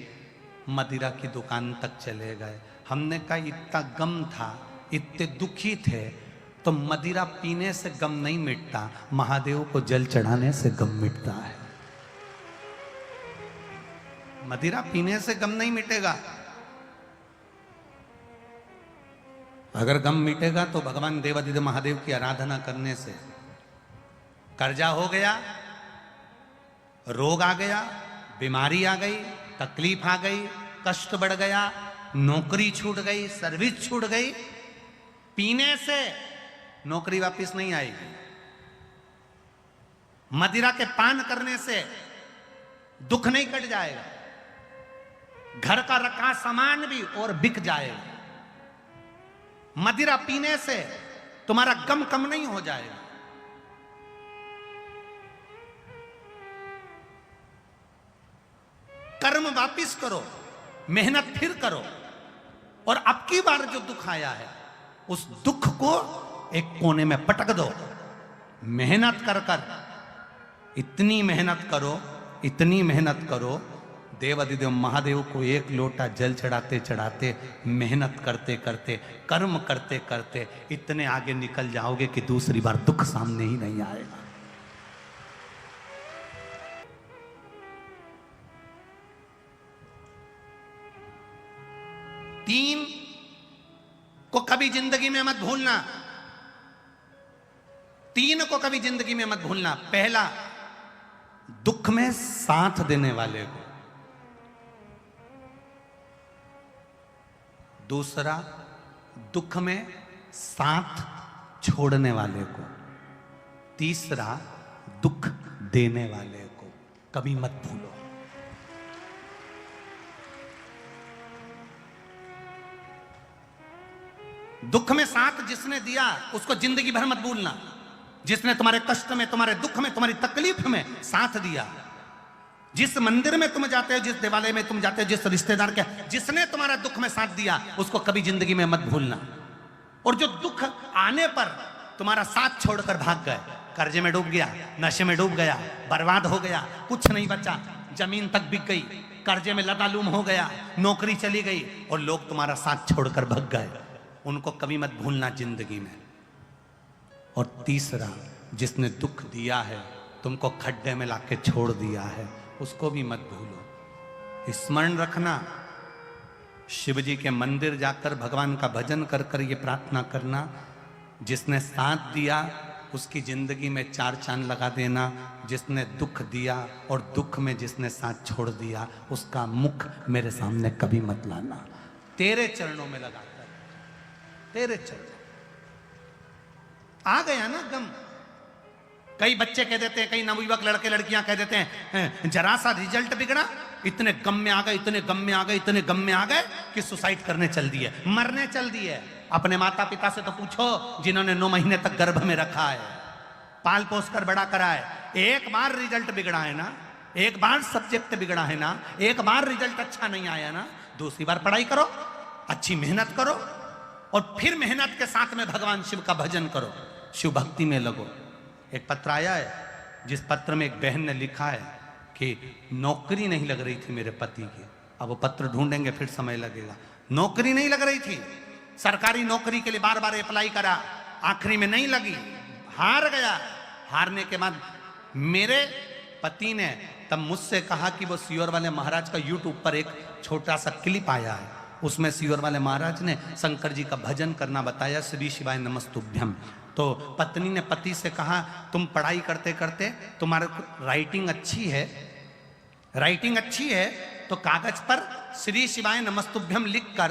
मदिरा की दुकान तक चले गए। हमने कहा इतना गम था, इतने दुखी थे, तो मदिरा पीने से गम नहीं मिटता, महादेव को जल चढ़ाने से गम मिटता है। मदिरा पीने से गम नहीं मिटेगा। अगर गम मिटेगा तो भगवान देवादिदेव महादेव की आराधना करने से। कर्जा हो गया, रोग आ गया, बीमारी आ गई, तकलीफ आ गई, कष्ट बढ़ गया, नौकरी छूट गई, सर्विस छूट गई, पीने से नौकरी वापस नहीं आएगी। मदिरा के पान करने से दुख नहीं कट जाएगा, घर का रखा सामान भी और बिक जाएगा। मदिरा पीने से तुम्हारा गम कम नहीं हो जाएगा। कर्म वापिस करो, मेहनत फिर करो, और अब की बार जो दुख आया है उस दुख को एक कोने में पटक दो। मेहनत कर कर, इतनी मेहनत करो, इतनी मेहनत करो, देवादिदेव महादेव को एक लोटा जल चढ़ाते चढ़ाते, मेहनत करते करते, कर्म करते करते इतने आगे निकल जाओगे कि दूसरी बार दुख सामने ही नहीं आएगा। तीन को कभी जिंदगी में मत भूलना। तीन को कभी जिंदगी में मत भूलना। पहला, दुख में साथ देने वाले को। दूसरा, दुख में साथ छोड़ने वाले को। तीसरा, दुख देने वाले को कभी मत भूलो। दुख में साथ जिसने दिया उसको जिंदगी भर मत भूलना। जिसने तुम्हारे कष्ट में, तुम्हारे दुख में, तुम्हारी तकलीफ में साथ दिया, जिस मंदिर में तुम जाते हो, जिस देवालय में तुम जाते हो, जिस रिश्तेदार के, जिसने तुम्हारा दुख में साथ दिया, उसको कभी जिंदगी में मत भूलना। और जो दुख आने पर तुम्हारा साथ छोड़कर भाग गए, कर्जे में डूब गया, नशे में डूब गया, बर्बाद हो गया, कुछ नहीं बचा, जमीन तक बिक गई, कर्जे में लदालूम हो गया, नौकरी चली गई और लोग तुम्हारा साथ छोड़कर भाग गए, उनको कभी मत भूलना जिंदगी में। और तीसरा, जिसने दुख दिया है, तुमको खड्डे में लाके छोड़ दिया है, उसको भी मत भूलो। स्मरण रखना, शिव जी के मंदिर जाकर भगवान का भजन कर कर ये प्रार्थना करना, जिसने साथ दिया उसकी जिंदगी में 4 चांद लगा देना। जिसने दुख दिया और दुख में जिसने साथ छोड़ दिया, उसका मुख मेरे सामने कभी मत लाना। तेरे चरणों में लगा, तेरे चरण। आ गया ना गम। कई बच्चे कह देते हैं, कई नवयुवक लड़के लड़कियां कह देते हैं, जरा सा रिजल्ट बिगड़ा, इतने गम में आ गए, इतने गम में आ गए, इतने गम में आ गए कि सुसाइड करने चल दिए, मरने चल दिए। अपने माता पिता से तो पूछो जिन्होंने 9 महीने तक गर्भ में रखा है, पाल पोस कर बड़ा करा है। एक बार रिजल्ट बिगड़ा है ना, एक बार सब्जेक्ट बिगड़ा है ना, एक बार रिजल्ट अच्छा नहीं आया ना, दूसरी बार पढ़ाई करो, अच्छी मेहनत करो और फिर मेहनत के साथ में भगवान शिव का भजन करो, शिव भक्ति में लगो। एक पत्र आया है जिस पत्र में एक बहन ने लिखा है कि नौकरी नहीं लग रही थी मेरे पति की। अब वो पत्र ढूंढेंगे फिर समय लगेगा। नौकरी नहीं लग रही थी, सरकारी नौकरी के लिए बार बार अप्लाई करा, आखिरी में नहीं लगी, हार गया। हारने के बाद मेरे पति ने तब मुझसे कहा कि वो सियोर वाले महाराज का यूट्यूब पर एक छोटा सा क्लिप आया है, उसमें सियोर वाले महाराज ने शंकर जी का भजन करना बताया, श्री शिवाय नमस्तुभ्यम। तो पत्नी ने पति से कहा तुम पढ़ाई करते करते तुम्हारे राइटिंग अच्छी है, राइटिंग अच्छी है तो कागज पर श्री शिवाय नमस्तुभ्यम लिख कर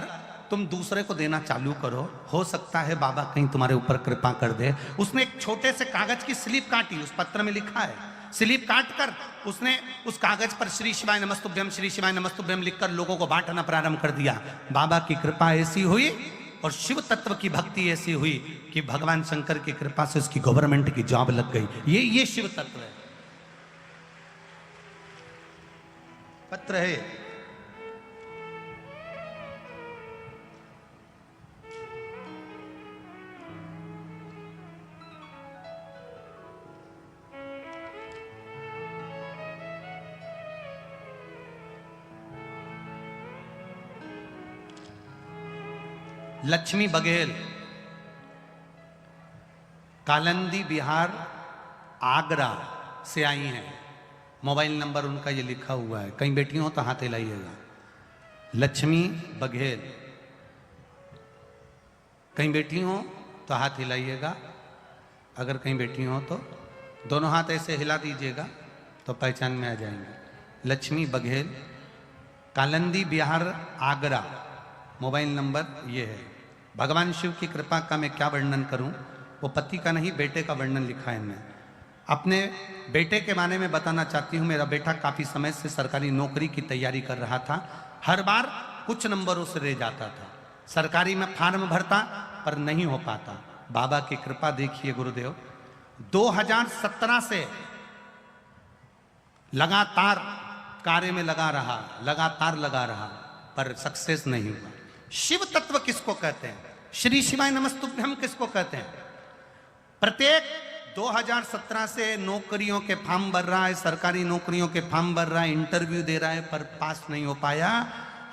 तुम दूसरे को देना चालू करो, हो सकता है बाबा कहीं तुम्हारे ऊपर कृपा कर दे। उसने एक छोटे से कागज की स्लिप काटी, उस पत्र में लिखा है, स्लिप काट कर उसने उस कागज पर श्री शिवाय नमस्तुभ्यम श्री शिवाय नमस्तुभ्यम लिखकर लोगों को बांटना प्रारंभ कर दिया। बाबा की कृपा ऐसी हुई और शिव तत्व की भक्ति ऐसी हुई कि भगवान शंकर की कृपा से उसकी गवर्नमेंट की जॉब लग गई। ये शिव तत्व है। पत्र है, लक्ष्मी बघेल, कालंदी बिहार आगरा से आई हैं। मोबाइल नंबर उनका ये लिखा हुआ है, कहीं बैठी हो तो हाथ हिलाइएगा। लक्ष्मी बघेल, कहीं बैठी हो तो हाथ हिलाइएगा, अगर कहीं बैठी हो तो दोनों हाथ ऐसे हिला दीजिएगा तो पहचान में आ जाएंगे। लक्ष्मी बघेल, कालंदी बिहार आगरा, मोबाइल नंबर ये है। भगवान शिव की कृपा का मैं क्या वर्णन करूं, वो पति का नहीं बेटे का वर्णन लिखा है। मैं अपने बेटे के बारे में बताना चाहती हूँ। मेरा बेटा काफ़ी समय से सरकारी नौकरी की तैयारी कर रहा था, हर बार कुछ नंबरों से रह जाता था। सरकारी में फार्म भरता पर नहीं हो पाता। बाबा की कृपा देखिए गुरुदेव, 2017 से लगातार कार्य में लगातार लगा रहा पर सक्सेस नहीं हुआ। शिव तत्व किसको कहते हैं, श्री शिवाय नमस्तुभ्यम किसको कहते हैं। प्रत्येक 2017 से नौकरियों के फॉर्म भर रहा है, सरकारी नौकरियों के फॉर्म भर रहा है, इंटरव्यू दे रहा है पर पास नहीं हो पाया।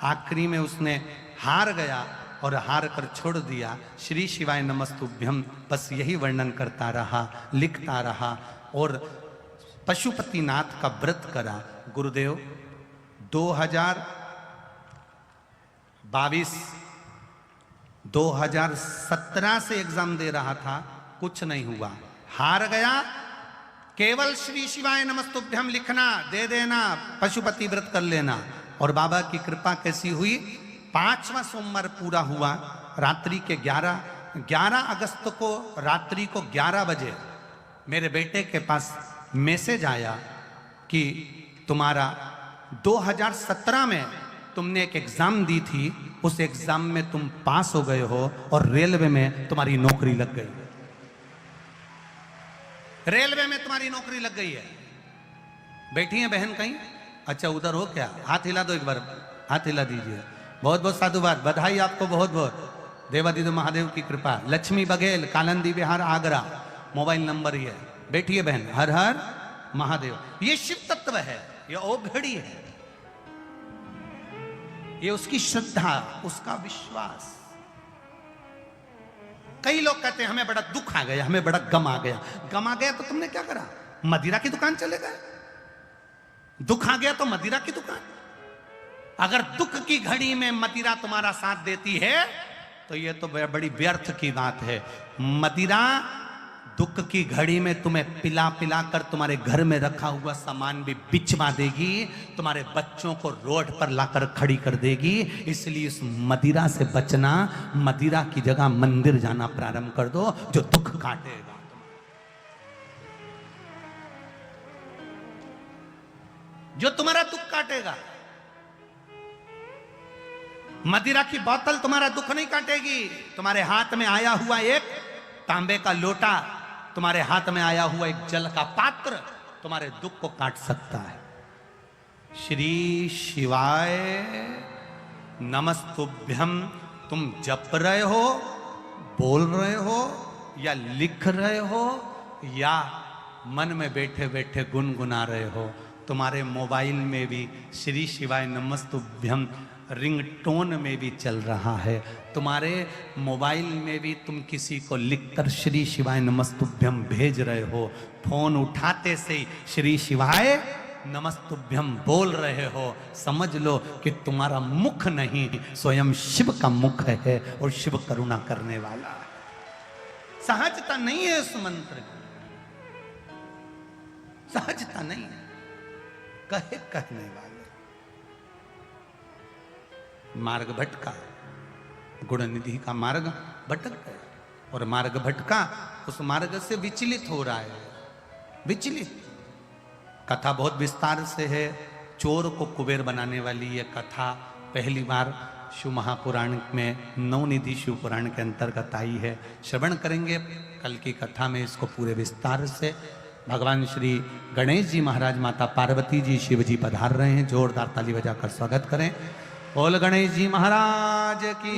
आखिरी में उसने हार गया और हार कर छोड़ दिया। श्री शिवाय नमस्तुभ्यम बस यही वर्णन करता रहा, लिखता रहा और पशुपतिनाथ का व्रत करा। गुरुदेव 2017 से एग्जाम दे रहा था, कुछ नहीं हुआ, हार गया। केवल श्री शिवाय नमस्तुभ्यम लिखना, दे देना, पशुपति व्रत कर लेना और बाबा की कृपा कैसी हुई। 5वां सोमवार पूरा हुआ। रात्रि के 11 अगस्त को रात्रि को 11 बजे मेरे बेटे के पास मैसेज आया कि तुम्हारा 2017 में तुमने एक एग्जाम दी थी, उस एग्जाम में तुम पास हो गए हो और रेलवे में तुम्हारी नौकरी लग गई। रेलवे में तुम्हारी नौकरी लग गई है। बैठी है बहन कहीं? अच्छा उधर हो क्या? हाथ हिला दो, एक बार हाथ हिला दीजिए। बहुत बहुत साधुवाद, बधाई आपको बहुत बहुत। देवादिदेव महादेव की कृपा। लक्ष्मी बघेल, कालंदी बिहार आगरा, मोबाइल नंबर ये। बैठिए बहन। हर हर महादेव। ये शिव तत्व है, ये औघड़ी है, ये उसकी श्रद्धा, उसका विश्वास। कई लोग कहते हैं हमें बड़ा दुख आ गया, हमें बड़ा गम आ गया। गम आ गया तो तुमने क्या करा? मदिरा की दुकान चले गए। दुख आ गया तो मदिरा की दुकान। अगर दुख की घड़ी में मदिरा तुम्हारा साथ देती है तो ये तो बड़ी व्यर्थ की बात है। मदिरा दुख की घड़ी में तुम्हें पिला पिला कर तुम्हारे घर में रखा हुआ सामान भी बिचवा देगी, तुम्हारे बच्चों को रोड पर लाकर खड़ी कर देगी। इसलिए इस मदिरा से बचना, मदिरा की जगह मंदिर जाना प्रारंभ कर दो, जो दुख काटेगा। जो तुम्हारा दुख काटेगा। मदिरा की बोतल तुम्हारा दुख नहीं काटेगी। तुम्हारे हाथ में आया हुआ एक तांबे का लोटा, तुम्हारे हाथ में आया हुआ एक जल का पात्र तुम्हारे दुख को काट सकता है। श्री शिवाय नमस्तुभ्यम तुम जप रहे हो, बोल रहे हो या लिख रहे हो या मन में बैठे बैठे गुनगुना रहे हो, तुम्हारे मोबाइल में भी श्री शिवाय नमस्तुभ्यम रिंगटोन में भी चल रहा है। तुम्हारे मोबाइल में भी तुम किसी को लिखकर श्री शिवाय नमस्तुभ्यम भेज रहे हो। फोन उठाते से ही श्री शिवाय नमस्तुभ्यम बोल रहे हो। समझ लो कि तुम्हारा मुख नहीं, स्वयं शिव का मुख है और शिव करुणा करने वाला है। सहजता नहीं है उस मंत्र की, सहजता नहीं है, कहे कहने वाले। मार्ग भटका, गुण निधि का मार्ग भटक गया और मार्ग भटका, उस मार्ग से विचलित हो रहा है, विचलित। कथा बहुत विस्तार से है। चोर को कुबेर बनाने वाली यह कथा पहली बार शिव महापुराण में नवनिधि शिव पुराण के अंतर्गत आई है। श्रवण करेंगे कल की कथा में इसको पूरे विस्तार से। भगवान श्री गणेश जी महाराज, माता पार्वती जी, शिव जी पधार रहे हैं। जोरदार ताली बजाकर स्वागत करें। बोल गणेश जी महाराज की।